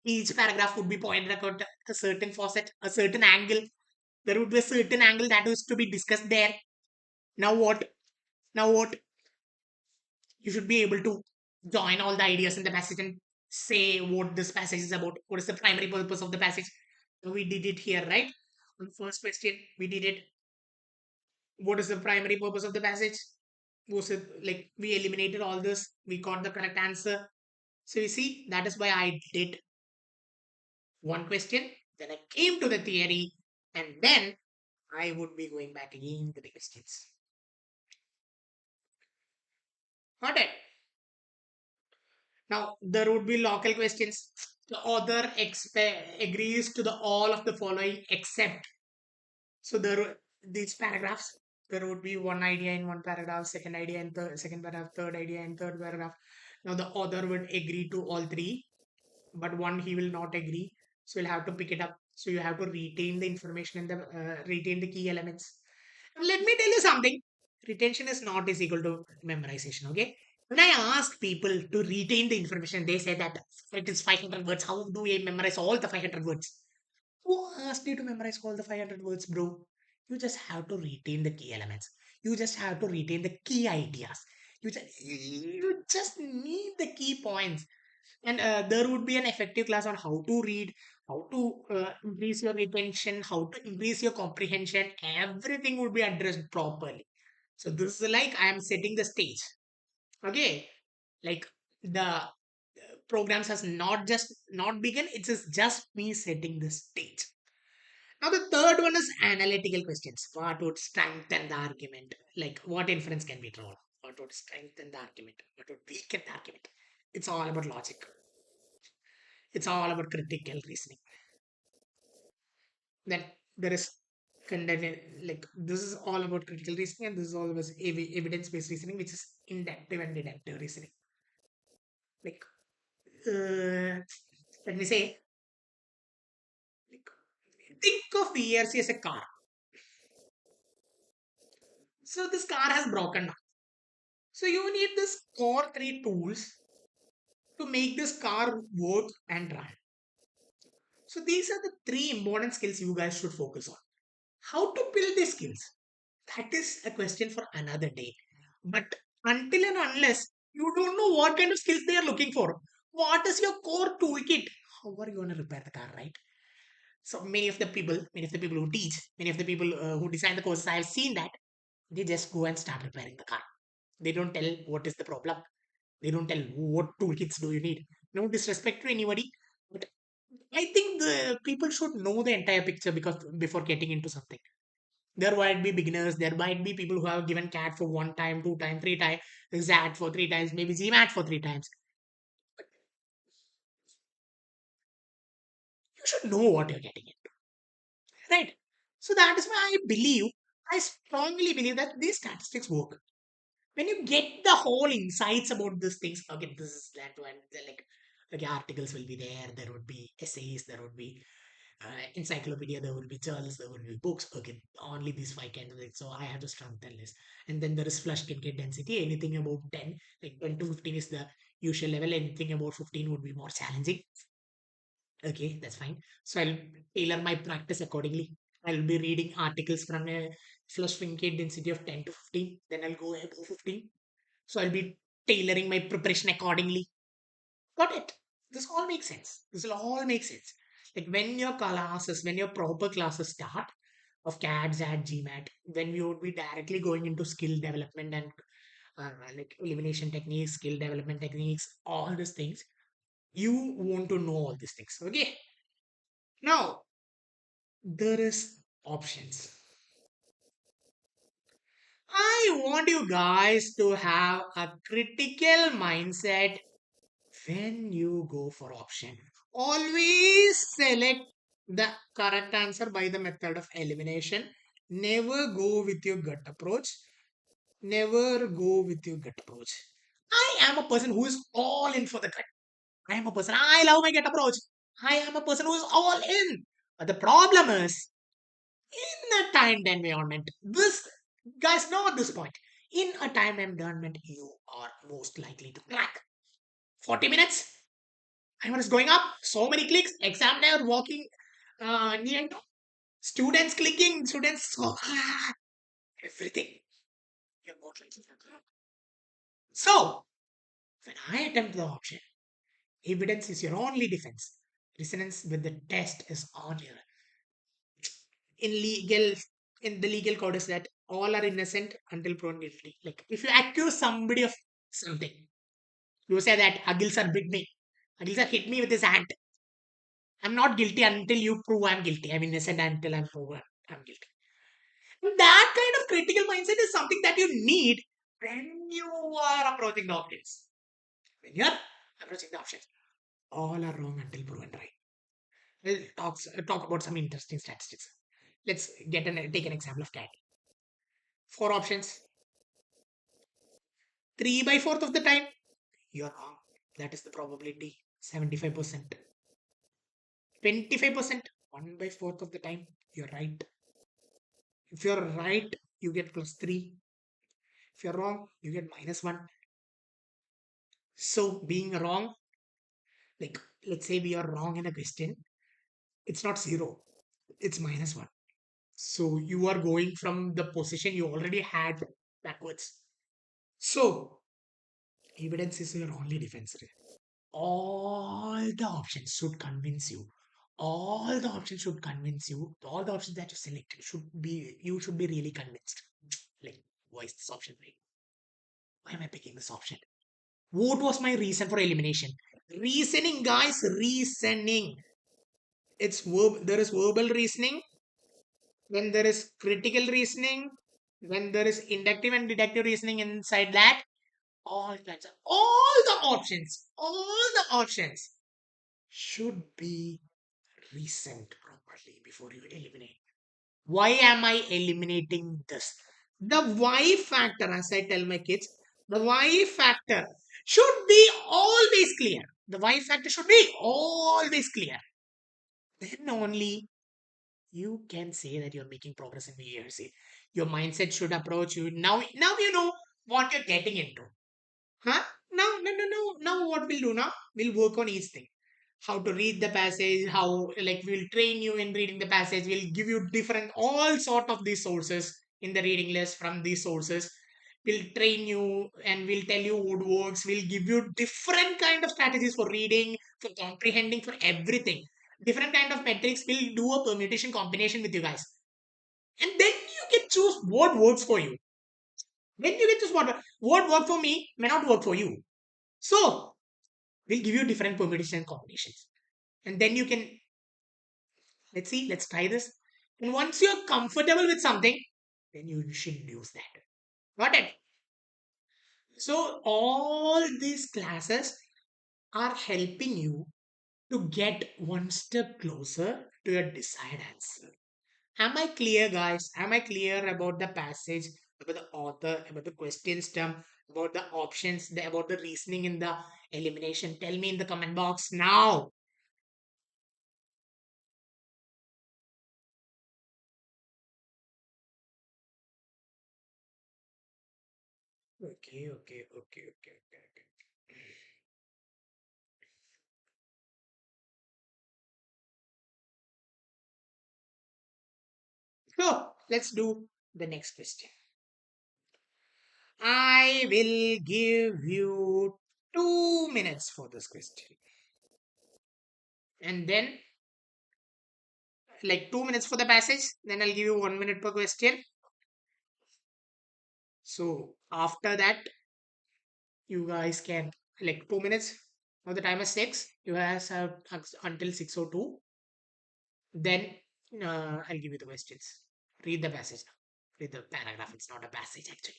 Each paragraph would be pointed at a certain facet, a certain angle. There would be a certain angle that was to be discussed there. Now what? Now what? You should be able to join all the ideas in the passage and say what this passage is about. What is the primary purpose of the passage? So we did it here, right? On the first question, we did it. What is the primary purpose of the passage? Was it like we eliminated all this? We got the correct answer. So you see, that is why I did one question, then I came to the theory, and then I would be going back again to the questions. Got it? Now, there would be local questions. The author agrees to the all of the following except. So these paragraphs, there would be one idea in one paragraph, second idea in the second paragraph, third idea in third paragraph. Now the author would agree to all 3, but one he will not agree. So you'll have to pick it up. So you have to retain the information and retain the key elements. And let me tell you something. Retention is not is equal to memorization. Okay. When I ask people to retain the information, they say that it is 500 words. How do we memorize all the 500 words? Who asked you to memorize all the 500 words, bro? You just have to retain the key elements. You just have to retain the key ideas. You just need the key points. And there would be an effective class on how to read, how to increase your retention, how to increase your comprehension. Everything would be addressed properly. So this is like I am setting the stage. Okay, like the programs has not begun. It's just me setting the stage. Now the third one is analytical questions. What would strengthen the argument? Like what inference can be drawn? What would strengthen the argument? What would weaken the argument? It's all about logic. It's all about critical reasoning. Then there is like this is all about critical reasoning, and this is all about evidence-based reasoning, which is inductive and deductive reasoning. Like let me say, like, think of ERC as a car. So this car has broken down. So you need this core three tools to make this car work and run. So these are the three important skills you guys should focus on. How to build these skills? That is a question for another day. But until and unless you don't know what kind of skills they are looking for, what is your core toolkit? How are you going to repair the car, right? So many of the people who teach, many of the people who design the courses, I have seen that they just go and start repairing the car. They don't tell what is the problem. They don't tell what toolkits do you need. No disrespect to anybody, but I think the people should know the entire picture because before getting into something. There might be beginners, there might be people who have given CAT for one time, two times, three times, XAT for three times, maybe GMAT for three times. You should know what you're getting into, right? So that is why I strongly believe that these statistics work. When you get the whole insights about these things, okay, this is that one, like articles will be there, there would be essays, there would be encyclopedia, there will be journals, there will be books. Okay, only these five candidates. So I have to strengthen this. And then there is flush ticket density. Anything about 10, like 10 to 15 is the usual level. Anything about 15 would be more challenging. Okay, that's fine. So I'll tailor my practice accordingly. I'll be reading articles from a flush ticket density of 10 to 15. Then I'll go above 15. So I'll be tailoring my preparation accordingly. Got it. This all makes sense. This will all make sense. Like when your proper classes start of CAD, ZAD, GMAT, when you would be directly going into skill development and like elimination techniques, skill development techniques, all these things, you want to know all these things. Okay. Now, there is options. I want you guys to have a critical mindset when you go for option. Always select the correct answer by the method of elimination. Never go with your gut approach. Never go with your gut approach. I am a person who is all in for the gut. I am a person, I love my gut approach. I am a person who is all in. But the problem is, in a timed environment, this, guys, know at this point, in a timed environment, you are most likely to crack. 40 minutes, timer is going up, so many clicks, examiner walking near to students clicking, students, so, everything. You're more likely to crack. So, when I attempt the option, evidence is your only defense. Resonance with the test is on your. In legal, in the legal code is that all are innocent until proven guilty. Like if you accuse somebody of something, you say that Agil sir bit me. Agil sir hit me with his hand. I'm not guilty until you prove I'm guilty. I'm innocent until I'm proven I'm guilty. And that kind of critical mindset is something that you need when you are approaching the options. When you're approaching the options, all are wrong until proven right. We'll talk about some interesting statistics. Let's take an example of cat. Four options. 3 by 4th of the time, you're wrong. That is the probability. 75%. 25%. 1 by 4th of the time, you're right. If you're right, you get plus 3. If you're wrong, you get minus 1. So being wrong, like let's say we are wrong in a question, it's not 0. It's minus 1. So you are going from the position you already had backwards. So evidence is your only defense. All the options should convince you. All the options should convince you. All the options that you select should be, you should be really convinced. Like, why is this option right? Why am I picking this option? What was my reason for elimination? Reasoning, guys, reasoning. There is verbal reasoning, then there is critical reasoning, then there is inductive and deductive reasoning inside that. All the options should be reasoned properly before you eliminate. Why am I eliminating this? The why factor, as I tell my kids, the why factor should be always clear. The why factor should be always clear. Then only you can say that you're making progress in the years. Your mindset should approach you. Now you know what you're getting into. Huh? Now, no, no, no. Now, what we'll do now? We'll work on each thing. How to read the passage, how, like, we'll train you in reading the passage. We'll give you different, all sort of these sources in the reading list from these sources. We'll train you and we'll tell you what works. We'll give you different kind of strategies for reading, for comprehending, for everything. Different kind of metrics. We'll do a permutation combination with you guys. And then you can choose what works for you. Then you can choose what worked for me may not work for you. So we'll give you different permutation and combinations. And then you can, let's see, let's try this. And once you're comfortable with something, then you should use that. Got it? So all these classes are helping you to get one step closer to your desired answer. Am I clear, guys? Am I clear about the passage, about the author, about the question stem, about the options, about the reasoning in the elimination? Tell me in the comment box now. Okay. So let's do the next question. I will give you 2 minutes for this question. And then, like, 2 minutes for the passage, then I'll give you 1 minute per question. So after that, you guys can, like, 2 minutes. Now the time is 6. You guys have until 6:02. Then I'll give you the questions. Read the passage now. Read the paragraph. It's not a passage actually.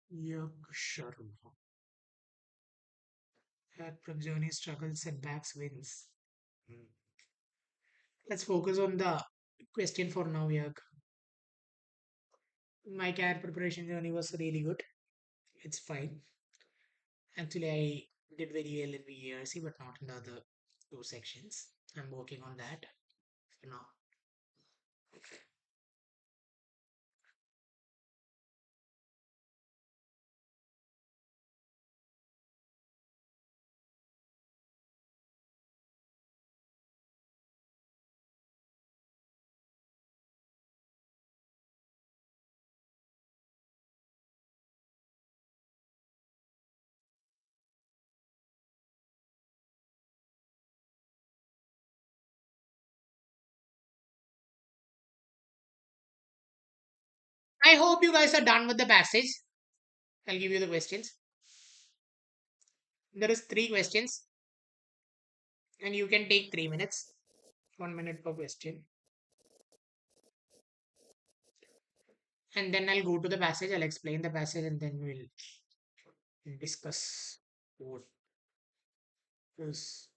Yug Sharma. Had from journey, struggles, setbacks, wins. Hmm. Let's focus on the question for now, Yag. My CAD preparation journey was really good. It's fine. Actually, I did very well in VERC, but not in the other two sections. I'm working on that for now. I hope you guys are done with the passage. I'll give you the questions. There is three questions, and you can take 3 minutes. 1 minute per question, and then I'll go to the passage. I'll explain the passage, and then we'll discuss what is.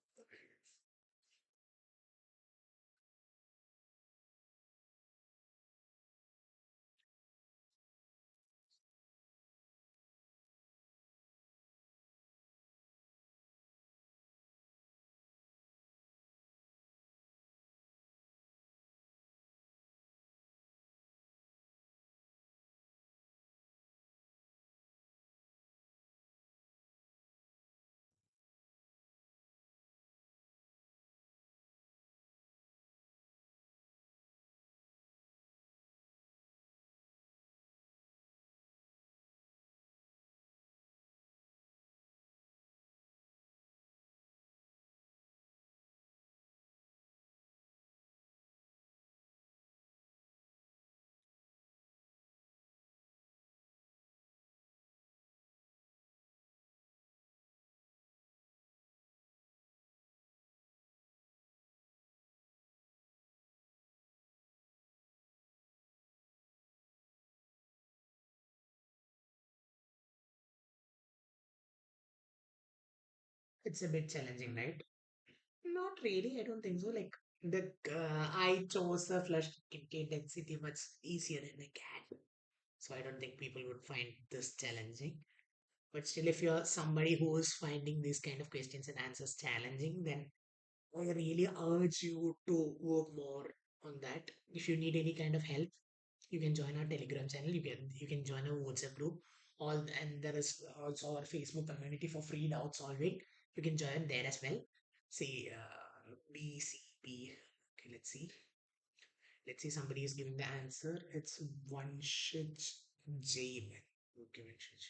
It's a bit challenging, right? Not really. I don't think so. Like the I chose the flush decay density much easier than a cat, so I don't think people would find this challenging. But still, if you're somebody who is finding these kind of questions and answers challenging, then I really urge you to work more on that. If you need any kind of help, you can join our Telegram channel. You can join our WhatsApp group. All and there is also our Facebook community for free doubt solving. You can join there as well. See, BCP. Okay, let's see. Let's see. Somebody is giving the answer. It's Vanshaj Jain. Okay, Vanshaj.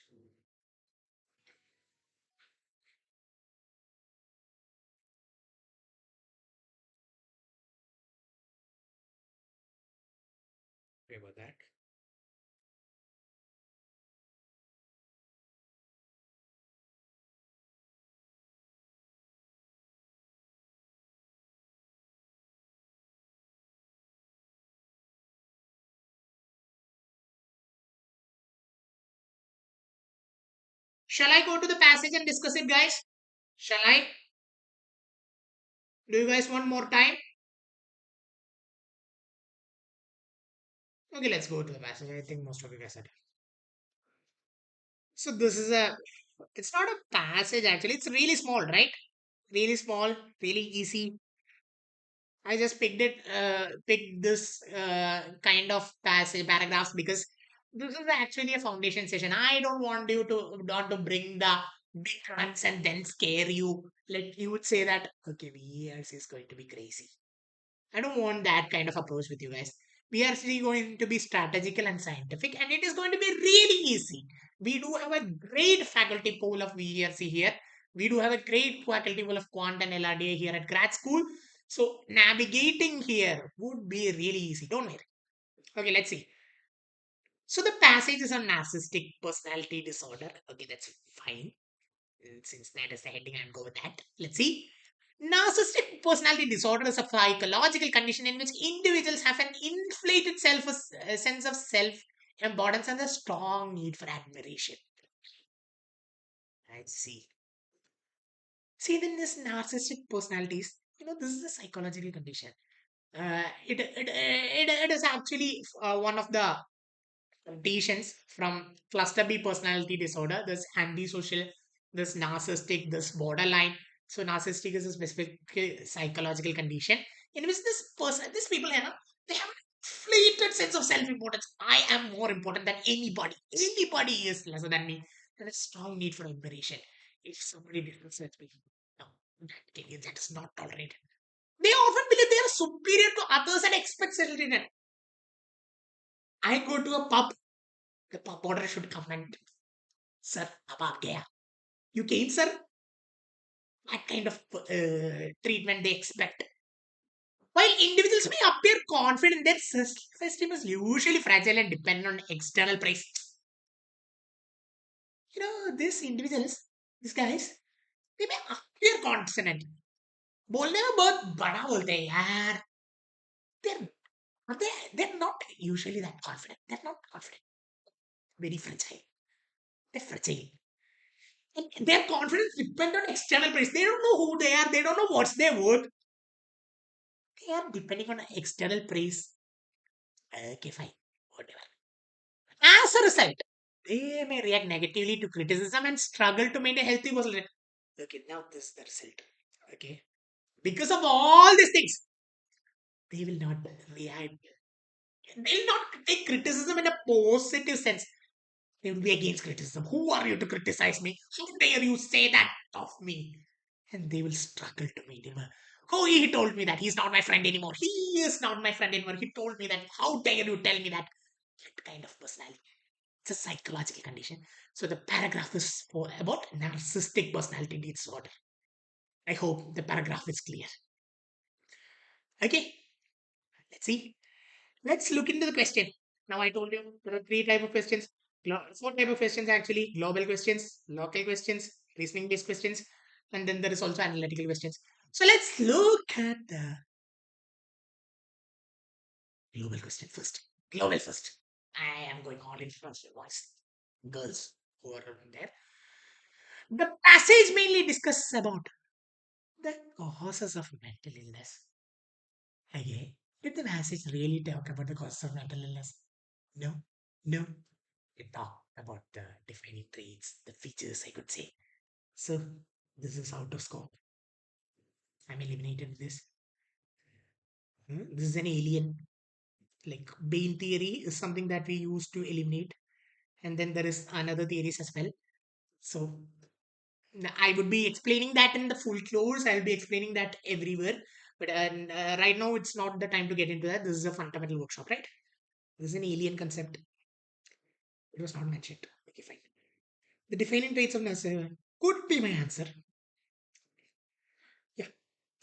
Sorry about that. Shall I go to the passage and discuss it, guys? Shall I? Do you guys want more time? Okay, let's go to the passage. I think most of you guys are. So this is a. It's not a passage actually. It's really small, right? Really small, really easy. I just picked this kind of passage paragraphs because this is actually a foundation session. I don't want you to not to bring the big runs and then scare you. Like you would say that okay, VERC is going to be crazy. I don't want that kind of approach with you guys. We are still going to be strategical and scientific, and it is going to be really easy. We do have a great faculty pool of VERC here. We do have a great faculty pool of Quant and LRDA here at grad school. So navigating here would be really easy. Don't worry. Okay, let's see. So the passage is on narcissistic personality disorder. Okay, that's fine. Since that is the heading, I'll go with that. Let's see. Narcissistic personality disorder is a psychological condition in which individuals have an inflated self a sense of self importance and a strong need for admiration. I see. See, then this narcissistic personalities, this is a psychological condition. It is actually one of the conditions from cluster B personality disorder. There's antisocial, this narcissistic, this borderline. So narcissistic is a specific psychological condition in which these people, they have an inflated sense of self-importance. I am more important than anybody. Anybody is lesser than me. There is strong need for admiration. If somebody disrespects me, no, that is not tolerated. They often believe they are superior to others and expect certain. I go to a pub, the pub owner should come and, sir, अब आप गया. You came, sir? That kind of treatment they expect. While individuals may appear confident, their self-esteem is usually fragile and dependent on external praise. These individuals, these guys, they may appear confident. बोलने में बहुत बड़ा बोलते हैं यार. They're they're not usually that confident. They're not confident. Very fragile. They're fragile. And their confidence depends on external praise. They don't know who they are. They don't know what's their worth. They are depending on external praise. Okay, fine. Whatever. As a result, they may react negatively to criticism and struggle to maintain healthy personal. Okay, now this is the result. Okay. Because of all these things, they will not react. They will not take criticism in a positive sense. They will be against criticism. Who are you to criticize me? How dare you say that of me? And they will struggle to meet him. Oh, he told me that he's not my friend anymore. He is not my friend anymore. He told me that. How dare you tell me that? That kind of personality. It's a psychological condition. So the paragraph is about narcissistic personality disorder. I hope the paragraph is clear. Okay, let's see. Let's look into the question. Now I told you there are three type of questions. Four type of questions actually: global questions, local questions, reasoning based questions, and then there is also analytical questions. So let's look at the global question first. Global first. I am going all in front of boys, girls who are there. The passage mainly discusses about the causes of mental illness. Okay. Did the passage really talk about the causes of mental illness? No. No. It talked about the defining traits, the features, I could say. So this is out of scope. I'm eliminated this. This is an alien. Like Bain theory is something that we use to eliminate. And then there is another theories as well. So I would be explaining that in the full course. I'll be explaining that everywhere. But right now, it's not the time to get into that. This is a fundamental workshop, right? This is an alien concept. It was not mentioned. Okay, fine. The defining traits of Nasser could be my answer. Yeah,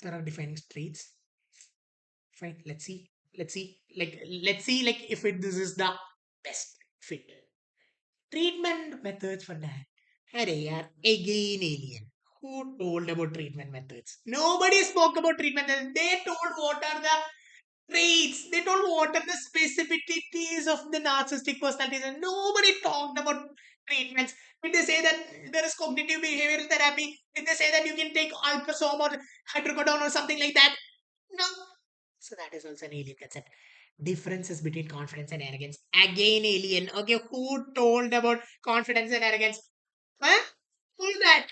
there are defining traits. Fine. Let's see. Let's see. Let's see. If this is the best fit. Treatment methods for that. Hey, yaar, again alien. Who told about treatment methods? Nobody spoke about treatment methods. They told what are the traits. They told what are the specificities of the narcissistic personalities, and nobody talked about treatments. Did they say that there is cognitive behavioral therapy? Did they say that you can take alprazolam or hydrocodone or something like that? No. So that is also an alien concept. Differences between confidence and arrogance. Again, alien. Okay, who told about confidence and arrogance? Huh? Who's that?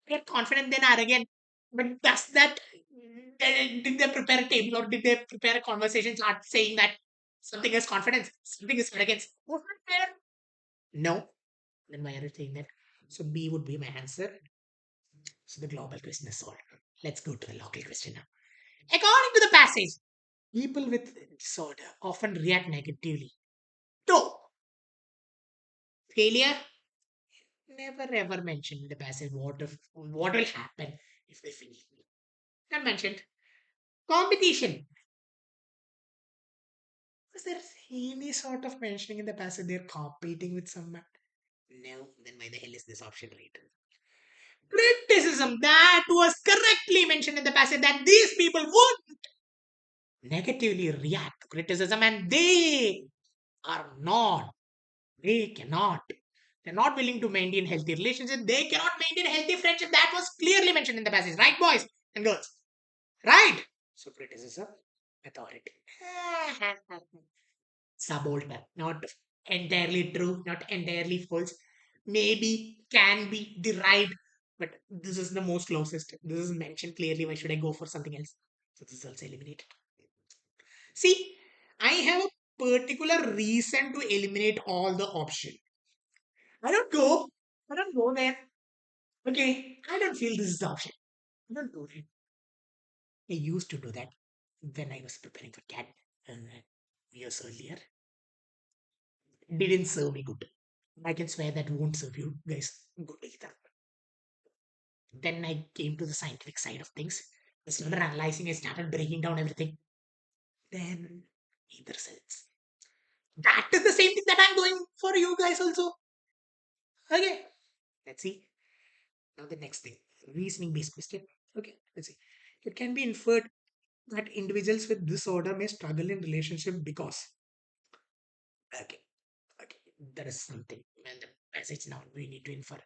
They're confident then arrogant. But does that did they prepare a table or did they prepare a conversation chart saying that something is confidence, something is arrogance? Was not there? No. Then why are you saying that? So B would be my answer. So the global question is solved. Let's go to the local question now. According to the passage, people with disorder often react negatively to failure. Never ever mentioned in the passage what will happen if they fail. Not mentioned. Competition. Was there any sort of mentioning in the passage they're competing with someone? No, then why the hell is this option right? Criticism. That was correctly mentioned in the passage that these people would negatively react to criticism and are not, they cannot. They're not willing to maintain healthy relationships. They cannot maintain healthy friendship. That was clearly mentioned in the passage, right, boys and girls? Right? So criticism, authority. Subaltern. Not entirely true, not entirely false. Maybe can be derived, but this is the most closest. This is mentioned clearly. Why should I go for something else? So this is also eliminated. See, I have a particular reason to eliminate all the option. I don't go. I don't go there. Okay, I don't feel this is the option. I don't do it. I used to do that when I was preparing for CAT years earlier. Didn't serve me good. I can swear that won't serve you guys good either. Then I came to the scientific side of things. I started analyzing, I started breaking down everything. Then either sense. That is the same thing that I'm doing for you guys also. Okay. Let's see. Now the next thing. Reasoning based question. Okay. Let's see. It can be inferred that individuals with disorder may struggle in relationship because. Okay. Okay. That is something. And the passage now we need to infer.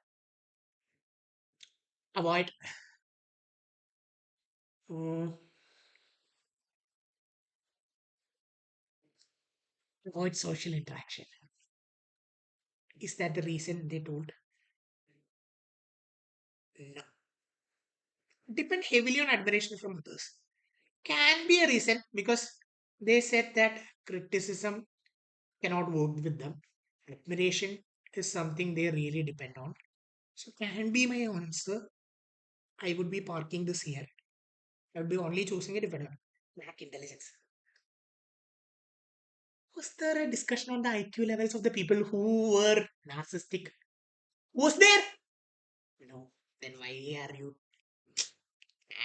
Avoid. uh, avoid social interaction. Is that the reason they told? No. Depend heavily on admiration from others. Can be a reason because they said that criticism cannot work with them. Admiration is something they really depend on. So can be my answer. I would be parking this here. I would be only choosing it if I don't lack intelligence. Was there a discussion on the IQ levels of the people who were narcissistic? Was there? No. Then why are you?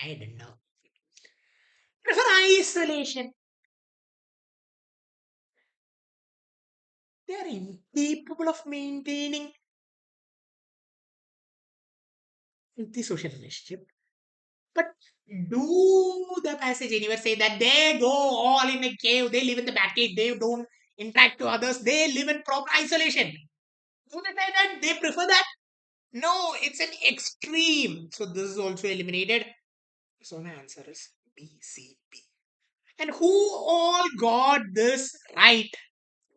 I don't know. Prefer isolation. They are incapable of maintaining the social relationship. But do the passage anywhere say that they go all in a cave, they live in the bat cave, they don't interact to others, they live in proper isolation? Do they say that they prefer that? No, it's an extreme. So this is also eliminated. So my answer is B, C, B. And who all got this right?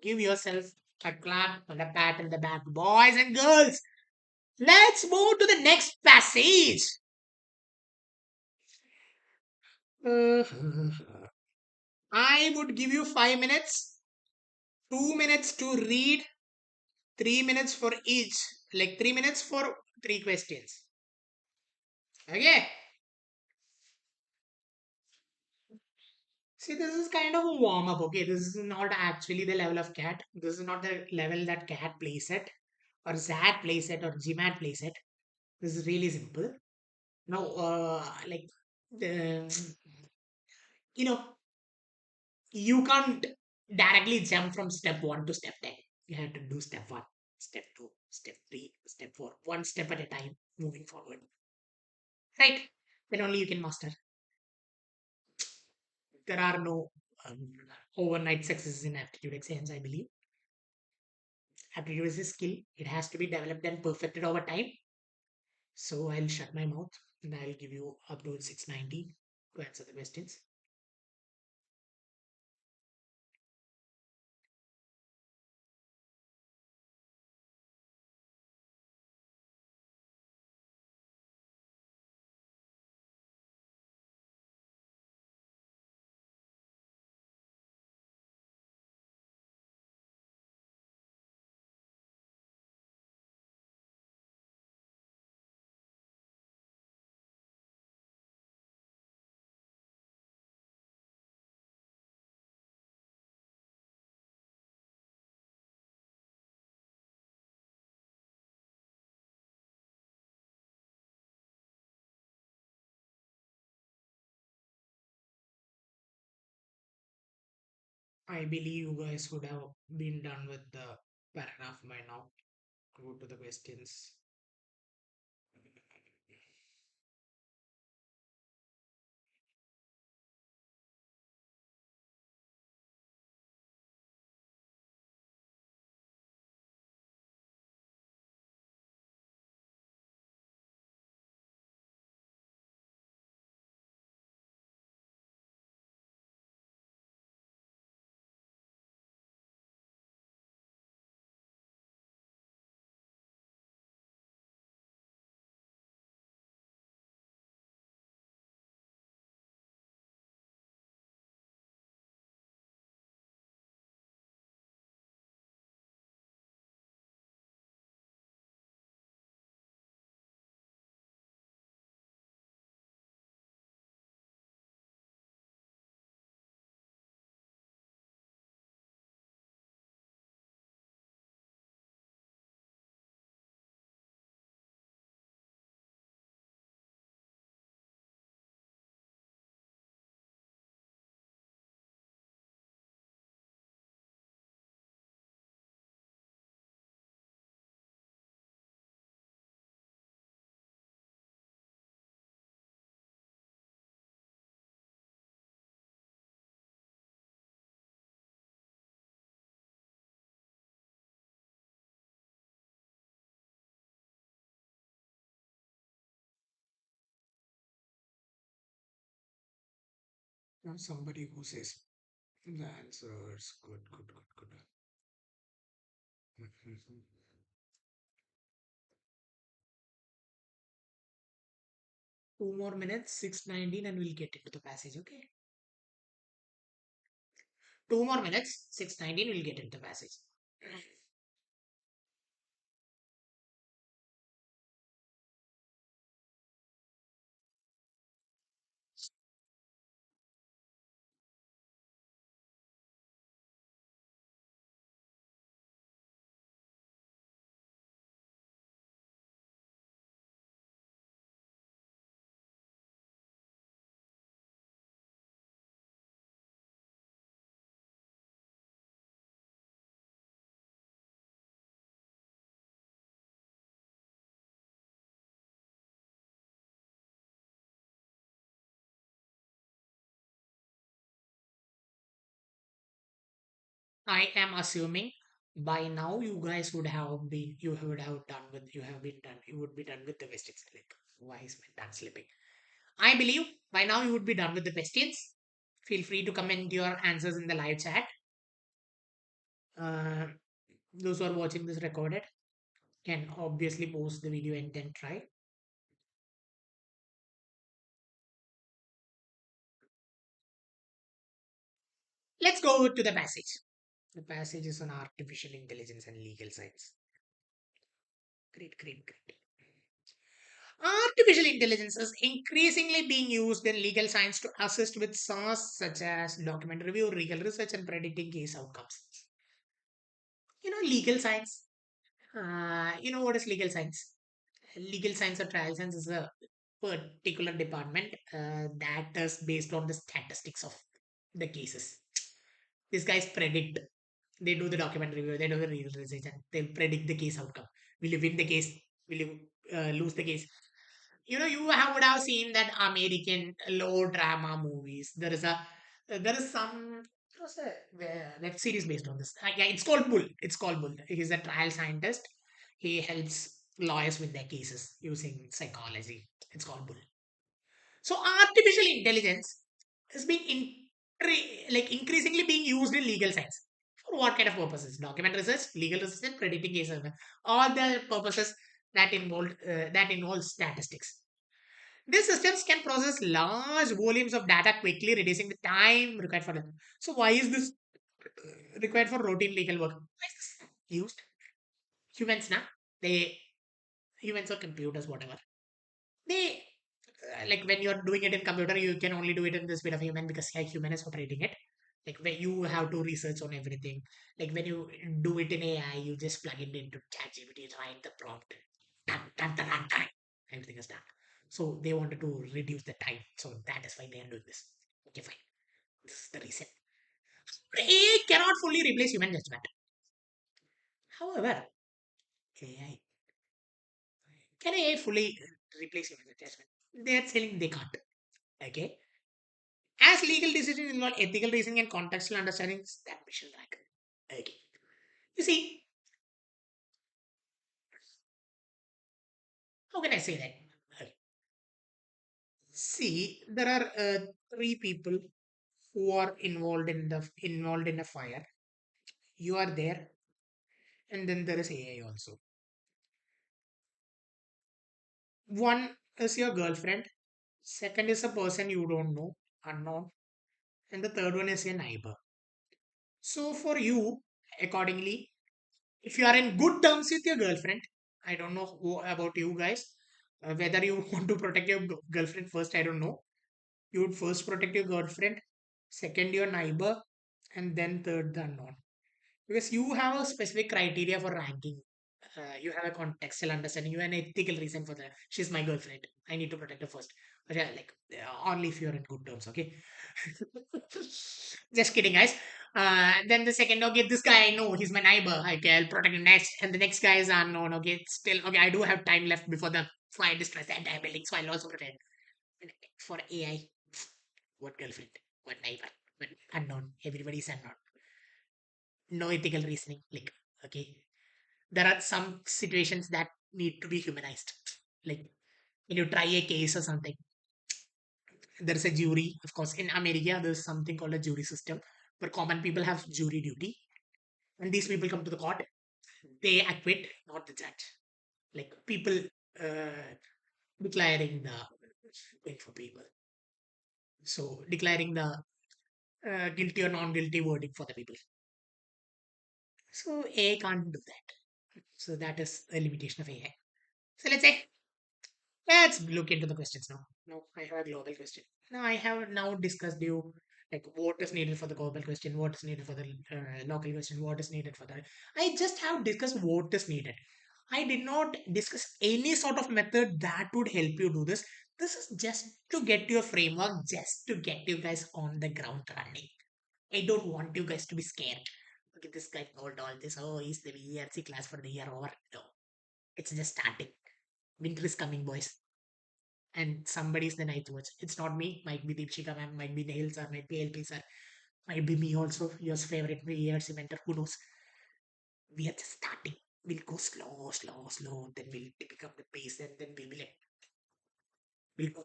Give yourself a clap and a pat in the back, boys and girls. Let's move to the next passage. Uh, I would give you 5 minutes, 2 minutes to read, 3 minutes for each, like 3 minutes for three questions. Okay. See, this is kind of a warm up. Okay, this is not actually the level of cat. This is not the level that cat plays at, or Zad plays at, or Gmat plays at. This is really simple. Now, like the, you know, you can't directly jump from step one to step 10. You have to do step one, step two, step three, step four, one step at a time, moving forward. Right? Then only you can master. There are no overnight successes in aptitude exams, I believe. Aptitude is a skill, it has to be developed and perfected over time. So I'll shut my mouth and I'll give you up to 690 to answer the questions. I believe you guys would have been done with the paragraph by now. Go to the questions. Somebody who says the answers. Good, good, good, good. Two more minutes, 6:19, and we'll get into the passage, okay? Two more minutes, 6:19, we'll get into the passage. I am assuming by now you would have done with, you have been done, you would be done with the questions. Like, why is my tongue slipping? I believe by now you would be done with the questions. Feel free to comment your answers in the live chat. Uh, those who are watching this recorded can obviously pause the video and then try. Let's go to the passage. The passage is on artificial intelligence and legal science. Great, great, great. Artificial intelligence is increasingly being used in legal science to assist with tasks such as document review, legal research, and predicting case outcomes. Legal science. You know what is legal science? Legal science or trial science is a particular department that is based on the statistics of the cases. These guys predict. They do the document review, they do the legal research, and they predict the case outcome. Will you win the case? Will you lose the case? Would have seen that American low drama movies. There is some, what's a web series based on this. Yeah, it's called Bull. It's called Bull. He's a trial scientist. He helps lawyers with their cases using psychology. It's called Bull. So artificial intelligence is increasingly being used in legal science. For what kind of purposes? Document research, legal research, and predicting cases. All the purposes that involve statistics. These systems can process large volumes of data quickly, reducing the time required for them. So why is this required for routine legal work? Why is this used? Humans now, they humans or computers, whatever. They like when you're doing it in computer, you can only do it in the speed of human because yeah, human is operating it. Like when you have to research on everything. Like when you do it in AI, you just plug it into ChatGPT, write the prompt, dun, dun, dun, dun, dun, everything is done. So they wanted to reduce the time. So that is why they are doing this. Okay, fine. This is the reason. AI cannot fully replace human judgment. However, AI can AI fully replace human judgment? They are saying they can't. Okay. As legal decisions involve ethical reasoning and contextual understanding, that mission rank. Okay. You see, how can I say that? Okay. See, there are three people who are involved in a fire. You are there, and then there is AI also. One is your girlfriend. Second is a person you don't know, unknown, and the third one is your neighbor. So for you, accordingly, if you are in good terms with your girlfriend, I don't know about you guys, whether you want to protect your girlfriend first, I don't know. You would first protect your girlfriend, second your neighbor, and then third the unknown, because you have a specific criteria for ranking. You have a contextual understanding, you have an ethical reason for that. She's my girlfriend, I need to protect her first. But yeah, like only if you're in good terms, okay. Just kidding, guys. Then the second, okay, this guy I know, he's my neighbor. Okay, I'll protect him next. And the next guy is unknown. Okay, it's still okay. I do have time left before the fire destroys the entire building, so I'll also protect. And for AI, what girlfriend, what neighbor, what unknown. Everybody's unknown. No ethical reasoning. Like, okay, there are some situations that need to be humanized. Like when you try a case or something, There is a jury. Of course, in America, there's something called a jury system where common people have jury duty. And these people come to the court. They acquit, not the judge. Like people uh, declaring the thing for people. So declaring the guilty or non-guilty verdict for the people. So AI can't do that. So that is a limitation of AI. So let's look into the questions now. Now I have a global question. Now I have now discussed you like what is needed for the global question, what is needed for the local question, what is needed for the. I just have discussed what is needed. I did not discuss any sort of method that would help you do this. This is just to get your framework, just to get you guys on the ground running. I don't want you guys to be scared. Look at this guy told all this. Oh, he's the VRC class for the year over. No, it's just starting. Winter is coming, boys. And somebody's the ninth watch. It's not me. Might be Deepshika ma'am, might be Nahil sir, might be LP sir, might be me also, your favorite VRC mentor. Who knows? We are just starting. We'll go slow, slow, slow. Then we'll pick up the pace, and then we'll be like, we'll go.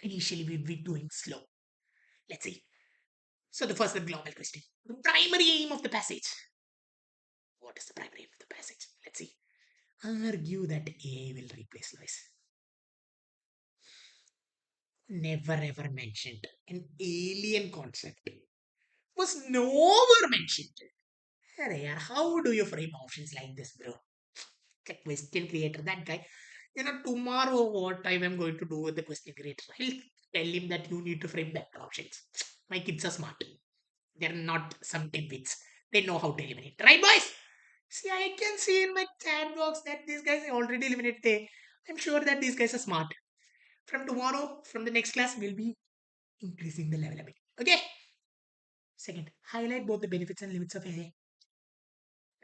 Initially, we'll be doing slow. Let's see. So the first, the global question. The primary aim of the passage. What is the primary aim of the passage? Let's see. Argue that AI will replace noise. Never ever mentioned. An alien concept was nowhere mentioned. Arey yaar, how do you frame options like this, bro? The question creator, that guy. Tomorrow what I am going to do with the question creator? I'll tell him that you need to frame better options. My kids are smart. They're not some tidbits. They know how to eliminate. Right, boys? See, I can see in my chat box that these guys already eliminated. I'm sure that these guys are smart. From tomorrow, from the next class, we'll be increasing the level a bit. Okay? Second, highlight both the benefits and limits of AI.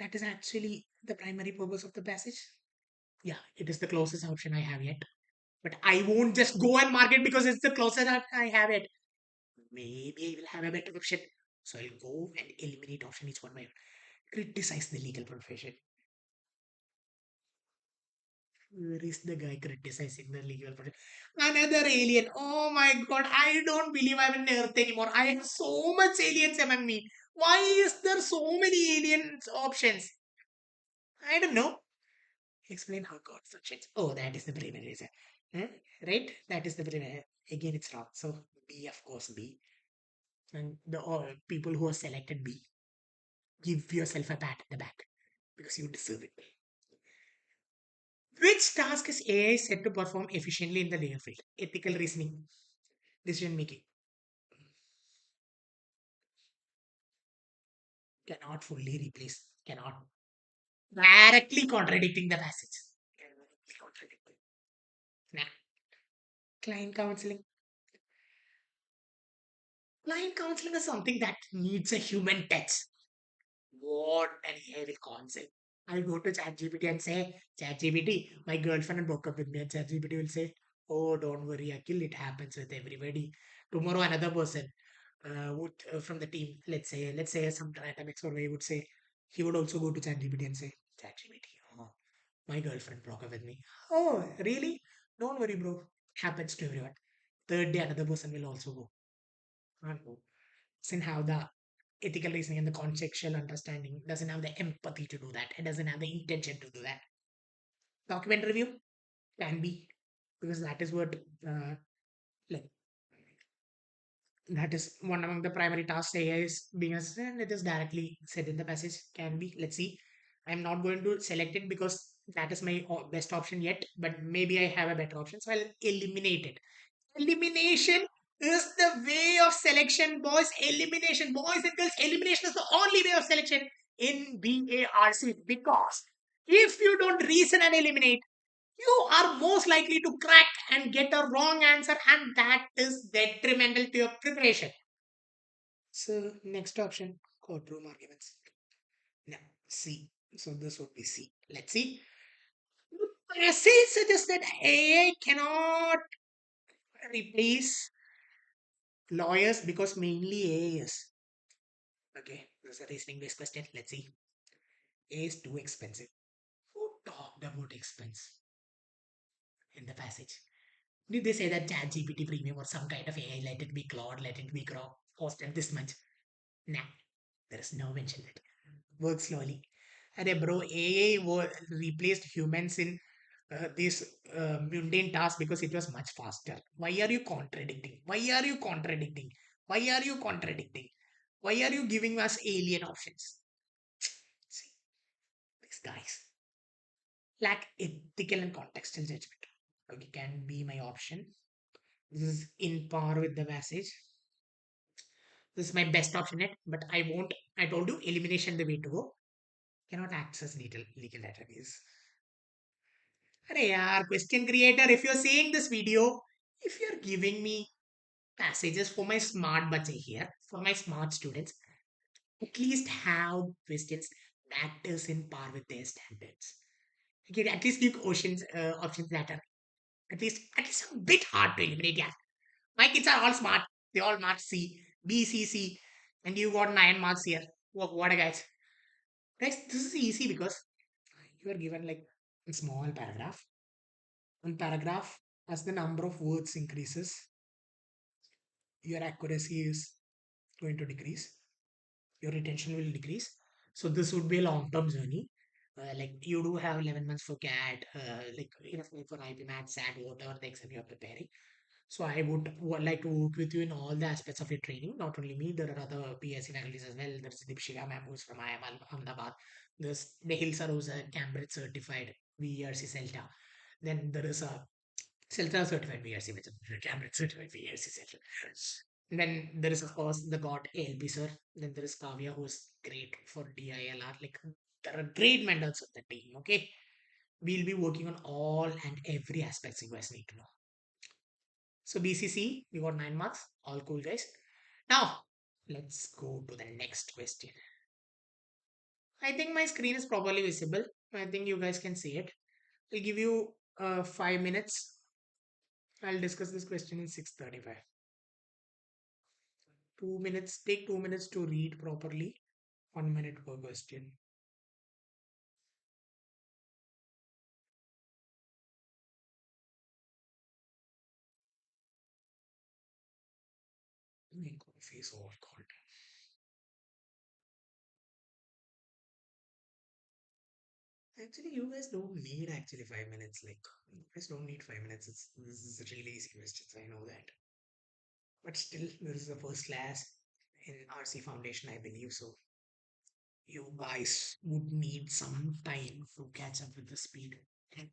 That is actually the primary purpose of the passage. Yeah, it is the closest option I have yet. But I won't just go and mark it because it's the closest I have it. Maybe I will have a better option. So I'll go and eliminate option each one by one. Criticize the legal profession. Where is the guy criticizing the legal profession? Another alien. Oh my god, I don't believe I'm in Earth anymore. I have so much aliens among me. Why is there so many aliens options? I don't know. Explain how God functions. Oh, that is the primary reason. Huh? Right? That is the primary. Again, it's wrong. So B, of course, B. And the people who are selected B, give yourself a pat at the back because you deserve it. Which task is AI set to perform efficiently in the legal field? Ethical reasoning, decision making. Cannot fully replace. Cannot. Directly contradicting the passage. Directly contradicting. Nah. Client counseling. Client counseling is something that needs a human touch. What an AI will counsel. I'll go to ChatGPT and say, ChatGPT, my girlfriend broke up with me. And ChatGPT will say, oh, don't worry, Akil, it happens with everybody. Tomorrow, another person would from the team, let's say some random XY would say, he would also go to ChatGPT and say, ChatGPT, oh, my girlfriend broke up with me. Oh, really? Don't worry, bro. Happens to everyone. Third day, another person will also go. Can't go. Doesn't have the ethical reasoning and the contextual understanding, doesn't have the empathy to do that, it doesn't have the intention to do that. Document review can be, because that is what like that is one among the primary tasks AI is being assessed, and it is directly said in the passage. Can be, let's see. I'm not going to select it because that is my best option yet, but maybe I have a better option, so I'll eliminate it. Elimination is the way of selection, boys. Elimination, boys and girls. Elimination is the only way of selection in BARC, because if you don't reason and eliminate, you are most likely to crack and get a wrong answer, and that is detrimental to your preparation. So, next option, courtroom arguments. Now, C. So, this would be C. Let's see. Passage suggests that AI cannot replace lawyers because mainly A is. Okay, this is a reasoning based question. Let's see. A is too expensive. Who talked about expense in the passage? Did they say that ChatGPT Premium or some kind of AI, let it be Claude, let it be Grok, costed this much? Nah, there is no mention that. Work slowly. And bro, AI replaced humans in this mundane task because it was much faster. Why are you contradicting? Why are you contradicting? Why are you contradicting? Why are you giving us alien options? See, these guys lack ethical and contextual judgment. Okay, can be my option. This is in par with the passage. This is my best option yet, but I won't. I told you elimination the way to go. Cannot access legal database. Arey yaar, question creator, if you're seeing this video, if you're giving me passages for my smart bache here, for my smart students, at least have questions that is in par with their standards. Okay, at least give options that are at least a bit hard to eliminate. Yeah, my kids are all smart. They all mark C, B, C, C, and you got 9 marks here. What a guys. Guys, this is easy because you are given like a small paragraph. One paragraph, as the number of words increases, your accuracy is going to decrease, your retention will decrease. So this would be a long-term journey. Like you do have 11 months for CAT, like enough time for IP Math, SAT, whatever the exam you're preparing. So I would like to work with you in all the aspects of your training. Not only me, there are other PSC faculties as well. There's Dipshika ma'am who's from IIM Ahmedabad. There's Nehil sir who's a Cambridge certified VRC CELTA. Then there is a CELTA certified VRC, which is Cambridge certified VRC CELTA. Then there is of course the God ALP sir. Then there is Kavya who's great for DILR. Like there are great mentors of the team. Okay, we'll be working on all and every aspects you guys need to know. So BCC, we got 9 marks. All cool, guys. Now, let's go to the next question. I think my screen is properly visible. I think you guys can see it. I'll give you 5 minutes. I'll discuss this question in 6:35. 2 minutes. Take 2 minutes to read properly. 1 minute per question. My coffee is all cold. Actually, you guys don't need actually 5 minutes. Like, you guys don't need 5 minutes. This is really easy questions. I know that. But still, this is the first class in RC Foundation, I believe. So you guys would need some time to catch up with the speed. And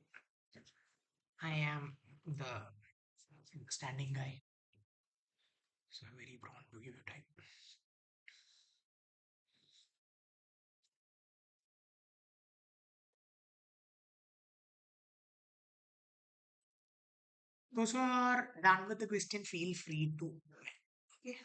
I am the standing guy, so I'm very prone to give you time. Those who are done with the question, feel free to. Okay.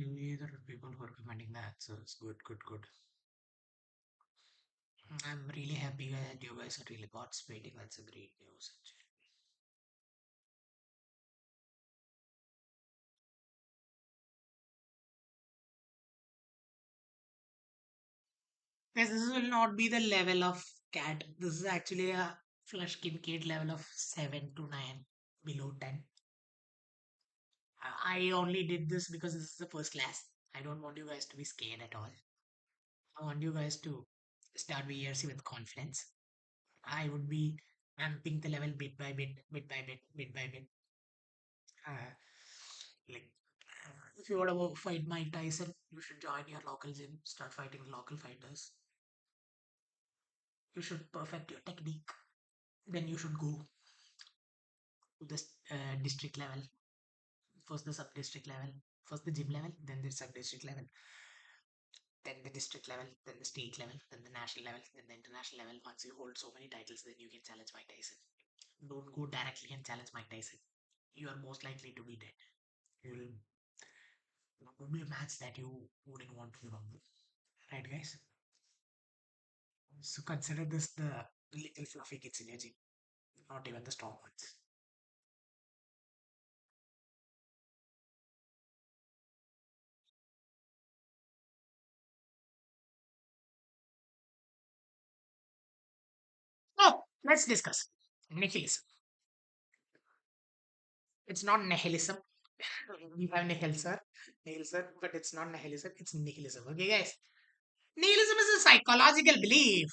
Either people who are recommending the answers. Good, good, good. I'm really happy that you guys are really participating. That's a great news. Yes, this will not be the level of cat. This is actually a flush Kincaid level of 7 to 9, below 10. I only did this because this is the first class. I don't want you guys to be scared at all. I want you guys to start VRC with confidence. I would be amping the level bit by bit, bit by bit, bit by bit. Uh, like, if you want to fight Mike Tyson, you should join your local gym, start fighting local fighters. You should perfect your technique. Then you should go to the district level, first the sub district level, first the gym level, then the sub district level, then the district level, then the state level, then the national level, then the international level. Once you hold so many titles, then you can challenge Mike Tyson. Don't go directly and challenge Mike Tyson. You are most likely to be dead. You will be a match that you wouldn't want to remember. Right, guys? So consider this the little fluffy kids in your gym, not even the strong ones. Oh, let's discuss nihilism. It's not nihilism. We have nihilism, but it's not nihilism. It's nihilism. Okay, guys. Nihilism is a psychological belief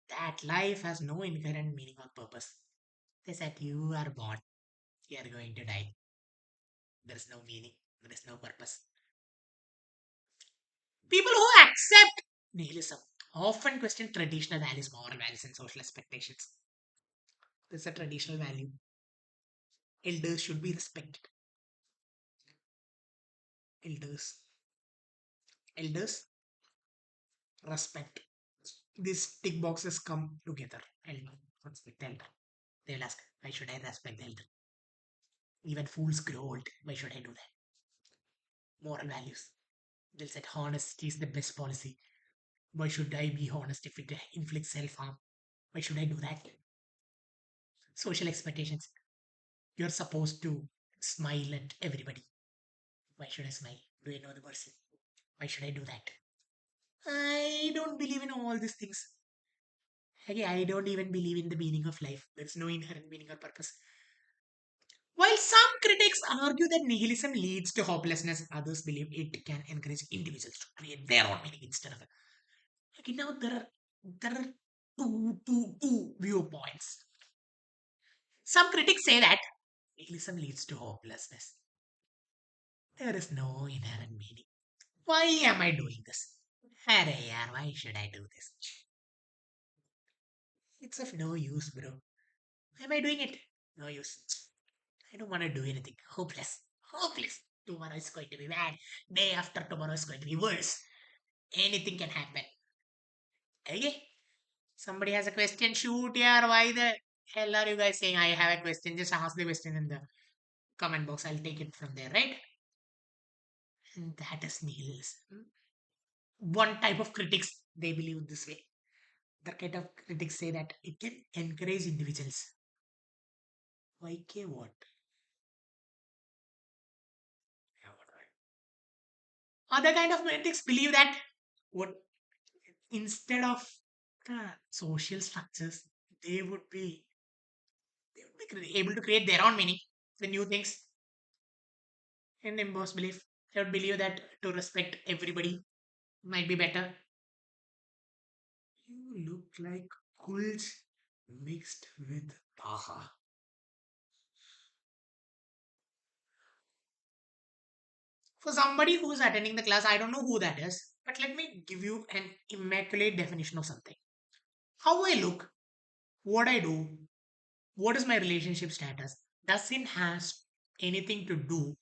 that life has no inherent meaning or purpose. They said you are born, you are going to die. There is no meaning, there is no purpose. People who accept nihilism often question traditional values, moral values, and social expectations. This is a traditional value. Elders should be respected. Elders, elders, respect. These tick boxes come together. Elder, respect elder. They'll ask, why should I respect the elder? Even fools grow old. Why should I do that? Moral values. They'll say honesty is the best policy. Why should I be honest if it inflicts self harm? Why should I do that? Social expectations. You're supposed to smile at everybody. Why should I smile? Do I know the person? Why should I do that? I don't believe in all these things. Okay, I don't even believe in the meaning of life. There's no inherent meaning or purpose. While some critics argue that nihilism leads to hopelessness, others believe it can encourage individuals to create their own meaning instead of it. Okay, now there are two viewpoints. Some critics say that nihilism leads to hopelessness. There is no inherent meaning. Why am I doing this? Arey yaar, why should I do this? It's of no use, bro. Why am I doing it? No use. I don't want to do anything. Hopeless. Hopeless. Tomorrow is going to be bad. Day after tomorrow is going to be worse. Anything can happen. Okay? Somebody has a question. Shoot, yeah. Why the hell are you guys saying I have a question? Just ask the question in the comment box. I'll take it from there, right? And that is nihilism. One type of critics, they believe this way. The kind of critics say that it can encourage individuals. Why care what? Other kind of critics believe that what instead of the social structures, they would be able to create their own meaning, the new things. And emboss belief, they would believe that to respect everybody might be better. You look like Kulj mixed with Taha. For somebody who's attending the class, I don't know who that is, but let me give you an immaculate definition of something. How I look, what I do, what is my relationship status, doesn't has anything to do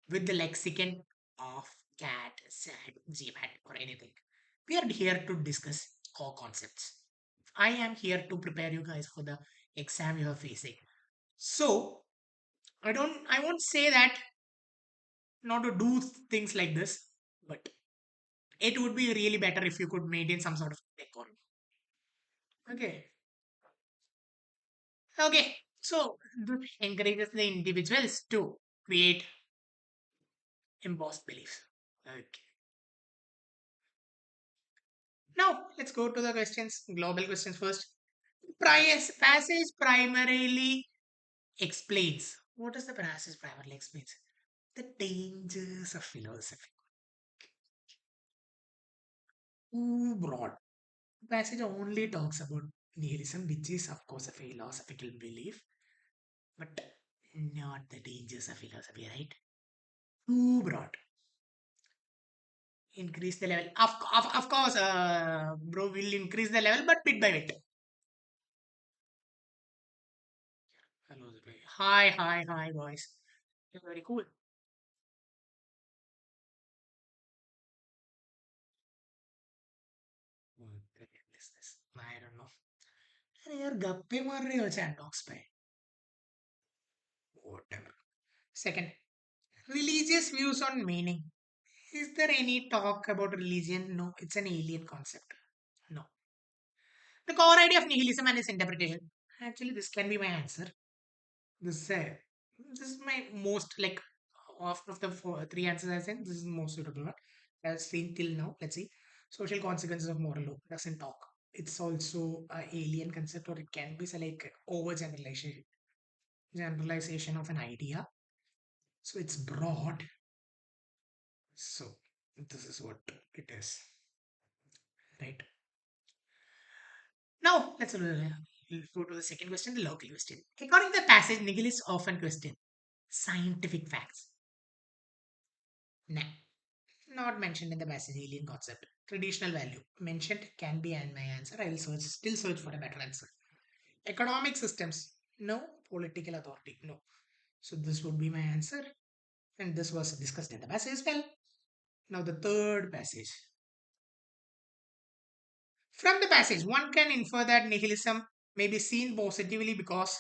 with the lexicon of cat, sad, gmat, or anything. We are here to discuss core concepts. I am here to prepare you guys for the exam you are facing. So I won't say that not to do things like this, but it would be really better if you could maintain some sort of decorum. Okay. Okay. So this encourages the individuals to create embossed beliefs. Okay. Now let's go to the questions, global questions first. Passage primarily explains. What does the passage primarily explains? The dangers of philosophy. Too broad. The passage only talks about nihilism, which is of course a philosophical belief, but not the dangers of philosophy, right? Too broad. Increase the level. Of course, bro will increase the level, but bit by bit. Hello, hi, hi, hi, boys. You're very cool. What is this? I don't know. अरे यार गप्पे मार रहे हो chat box पे. Whatever. Second, religious views on meaning. Is there any talk about religion? No, it's an alien concept. No. The core idea of nihilism and its interpretation. Actually, this can be my answer. This uh, this is my most like of the three answers I said. This is the most suitable one I've seen till now. Let's see. Social consequences of moral law doesn't talk. It's also a alien concept, or it can be like generalization of an idea. So it's broad. So this is what it is, right? Now let's go to the second question, the local question. According to the passage, nihilists often question scientific facts. Nah, not mentioned in the passage. Alien concept. Traditional value mentioned can be and my answer. I will still search for a better answer. Economic systems. No. Political authority. No. So this would be my answer. And this was discussed in the passage as well. Now the third passage. From the passage, one can infer that nihilism may be seen positively because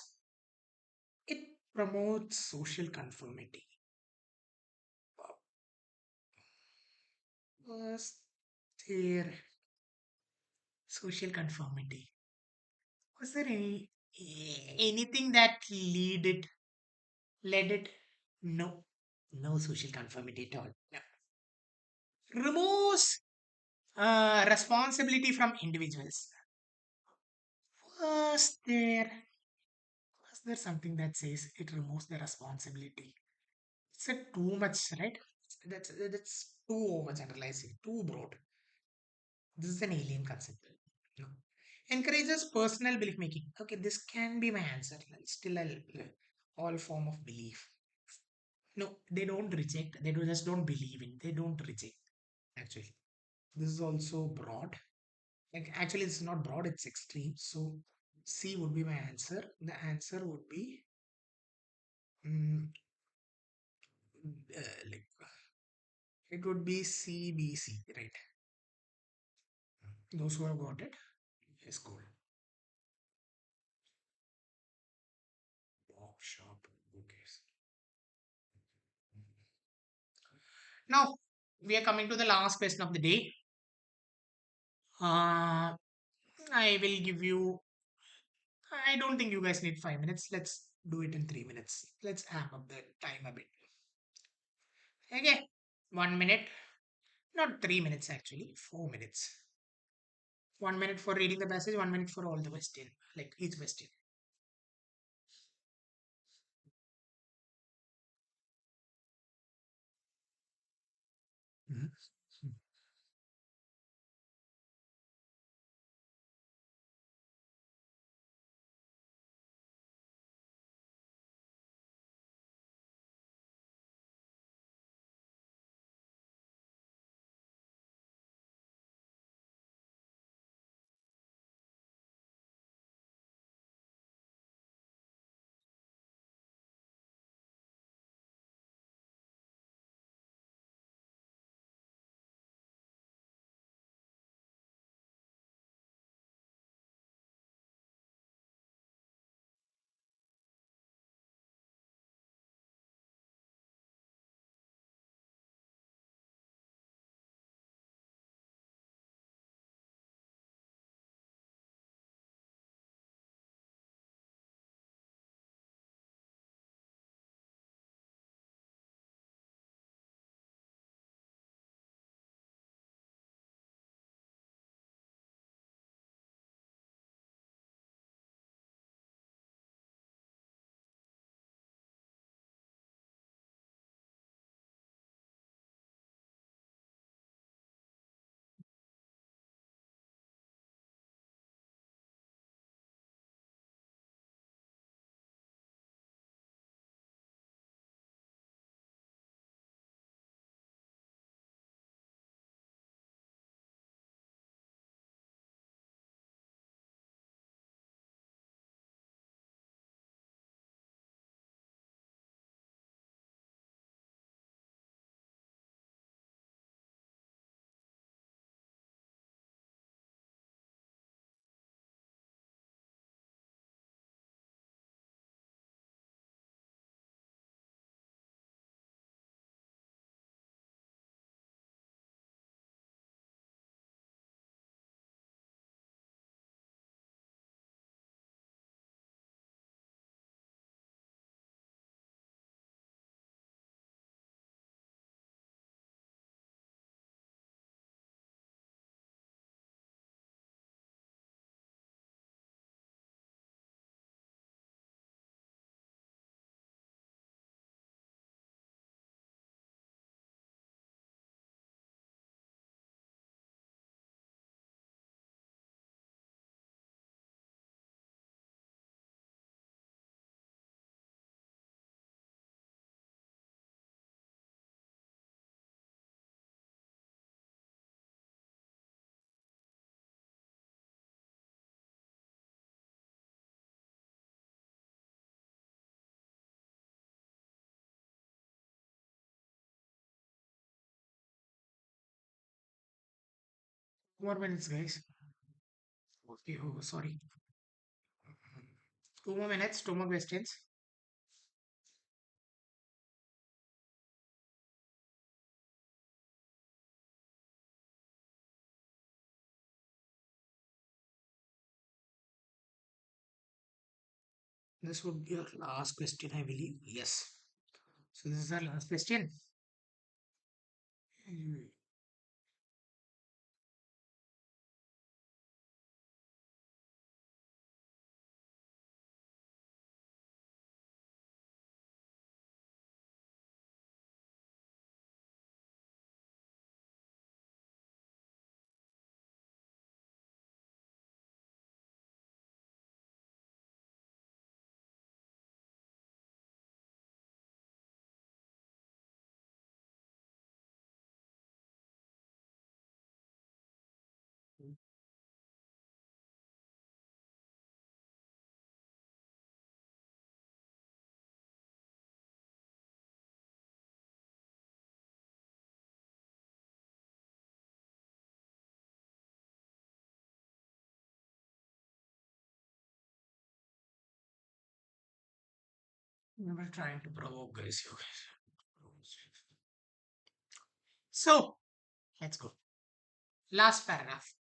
it promotes social conformity. Was there social conformity? Was there anything that led it? No, no social conformity at all. No. Removes responsibility from individuals. Was there was there something that says it removes the responsibility? It's a too much, right? That's too overgeneralizing, too broad. This is an alien concept. No. Encourages personal belief making. Okay, this can be my answer. Still, all form of belief. No, they don't reject. They just don't believe in. They don't reject. Actually, this is also broad. Like, actually, it's not broad. It's extreme. So, C would be my answer. The answer would be mm, like it would be CBC, right? Those who have got it, yes, cool. Bob shop. Okay. Now we are coming to the last question of the day. Uh, I will give you. I don't think you guys need 5 minutes. Let's do it in 3 minutes. Let's amp up the time a bit. Okay, 1 minute. Not 3 minutes actually. 4 minutes. 1 minute for reading the passage. 1 minute for all the question. Like each question. Mhm. More minutes, guys. Okay, oh, sorry. 2 more minutes, 2 more questions. This would be our last question, I believe. Yes. So this is our last question. Hmm. We're trying to provoke guys. You guys. So let's go. Last paragraph.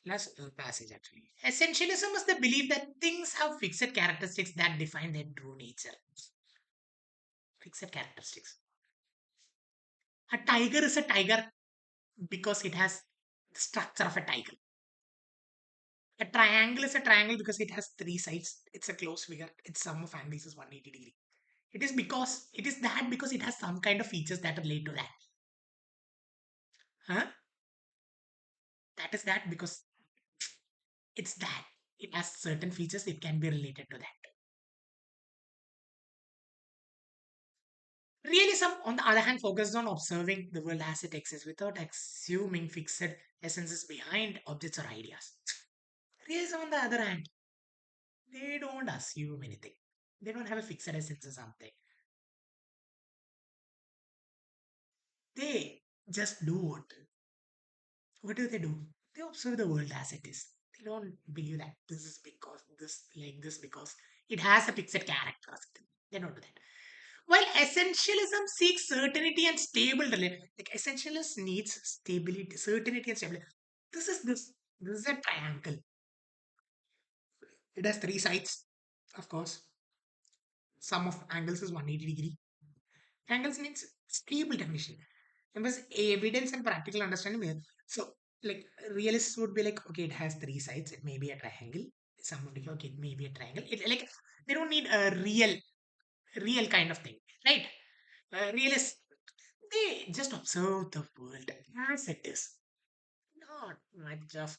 Last passage actually. Essentialism is the belief that things have fixed characteristics that define their true nature. Fixed characteristics. A tiger is a tiger because it has the structure of a tiger. A triangle is a triangle because it has three sides. It's a closed figure. Its sum of angles is 180 degree. It is that because it has some kind of features that relate to that. Huh? That is that because it's that. It has certain features, it can be related to that. Realism, on the other hand, focuses on observing the world as it exists without assuming fixed essences behind objects or ideas. Realism, on the other hand, they don't assume anything. They don't have a fixed essence or something. They just do it. What do they do? They observe the world as it is. They don't believe that this is because this, like this, because it has a fixed character. They don't do that. While essentialism seeks certainty and stable like essentialist needs stability, certainty and stability. This is this. This is a triangle. It has three sides, of course. Sum of angles is 180 degree. Angles means stable definition. It was evidence and practical understanding. So, like, realists would be like, okay, it has three sides. It may be a triangle. Some would be okay, it may be a triangle. It like they don't need a real kind of thing, right? Realists they just observe the world as it is. Not much of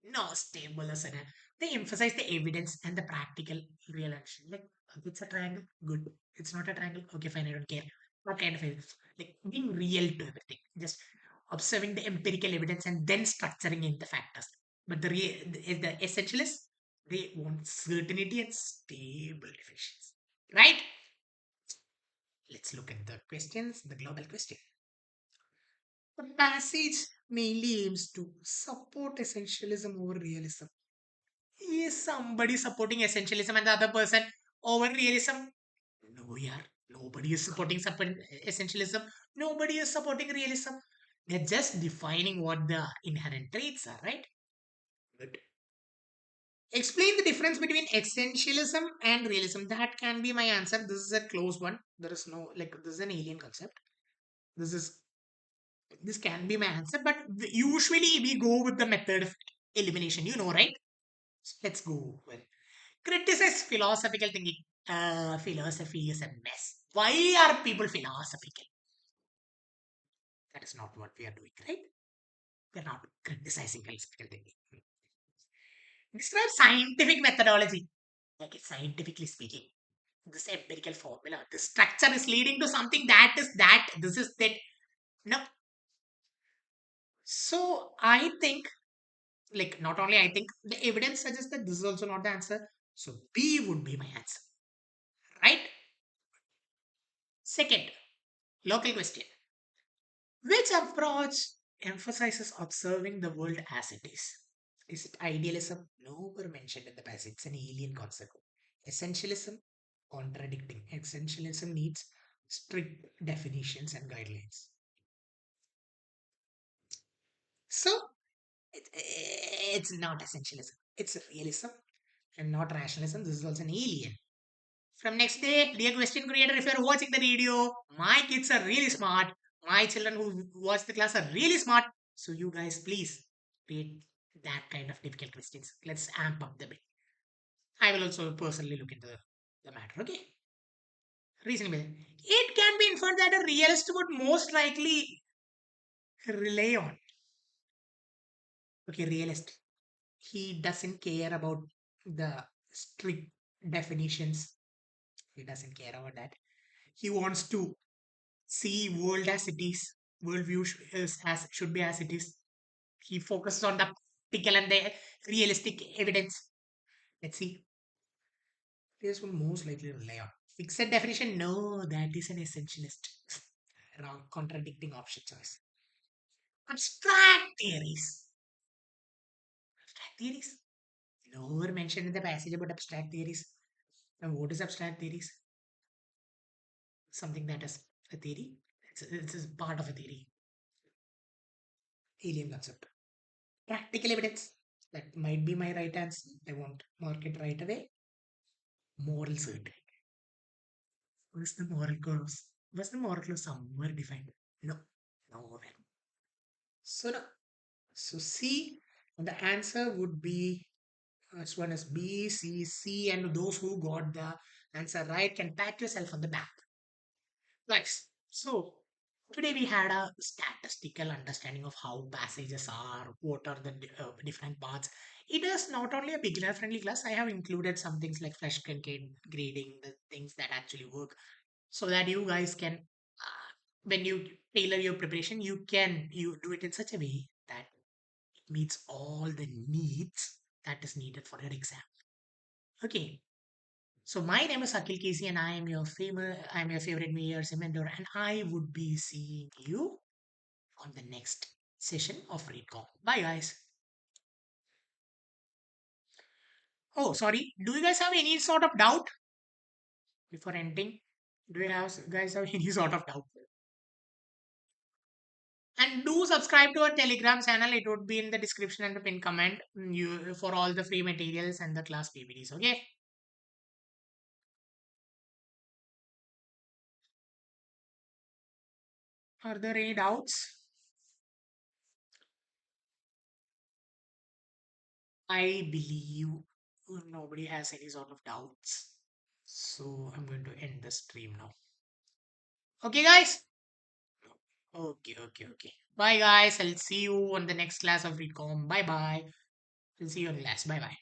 no stable as an. They emphasize the evidence and the practical real action. Like it's a triangle, good. It's not a triangle, okay, fine. I don't care. What kind of evidence? Like being real to everything, just observing the empirical evidence and then structuring in the factors. But the essentialists they want certainty and stable definitions, right? Let's look at the questions. The global question. The passage mainly aims to support essentialism over realism. Is somebody supporting essentialism and the other person over realism? No, yeah. Nobody is supporting essentialism. Nobody is supporting realism. They're just defining what the inherent traits are, right? But explain the difference between essentialism and realism. That can be my answer. This is a close one. There is no, like, this is an alien concept. This is this can be my answer, but usually we go with the method of elimination, right? So let's go with criticize philosophical thinking. Philosophy is a mess. Why are people philosophical? That is not what we are doing, right? We are not criticizing philosophical thinking. Describe scientific methodology. Like it's scientifically speaking. This empirical formula, the structure is leading to something that is that. This is that. No. So I think like not only I think the evidence suggests that this is also not the answer. So B would be my answer, right? Second, local question. Which approach emphasizes observing the world as it is. Is it idealism? Nowhere mentioned in the passage. It's an alien concept. Essentialism? Contradicting. Essentialism needs strict definitions and guidelines. So, it's not essentialism. It's realism and not rationalism. This is also an alien. From next day, dear question creator, if you're watching the video, my kids are really smart. My children who watch the class are really smart. So you guys, please read that kind of difficult questions. Let's amp up the bit. I will also personally look into the matter. Okay. Reasonable. It can be inferred that a realist would most likely rely on. Okay, realist. He doesn't care about the strict definitions. He doesn't care about that. He wants to see world as it is. Worldview is as should be as it is. He focuses on the practical and the realistic evidence. Let's see. This will most likely rely on fixed definition. No, that is an essentialist. Wrong, contradicting option choice. Abstract theories. Abstract theories. Nowhere mentioned in the passage about abstract theories. And what is abstract theories? Something that is a theory. It's part of a theory. Alien concept. Practical evidence. That might be my right answer. I won't mark it right away. Moral certainty. What's the moral clause? Was the moral clause somewhere defined? No. Nowhere. So no. So C. And the answer would be first one is B, C, C, and those who got the answer right can pat yourself on the back. Nice. So today we had a statistical understanding of how passages are, what are the different parts. It is not only a beginner friendly class. I have included some things like flash grading, the things that actually work, so that you guys can, when you tailor your preparation, you do it in such a way that it meets all the needs that is needed for your exam. Okay. So my name is Akhil Casey, and I am your favorite VRC mentor, and I would be seeing you on the next session of ReadCom. Bye, guys. Oh, sorry. Do you guys have any sort of doubt before ending? Do you guys have any sort of doubt? And do subscribe to our Telegram channel. It would be in the description and the pin comment, you for all the free materials and the class PPTs. Okay. Are there any doubts? I believe nobody has any sort of doubts. So I'm going to end the stream now. Okay, guys. Okay. Bye, guys. I'll see you on the next class of Recom. Bye bye. I'll see you in class. Bye bye.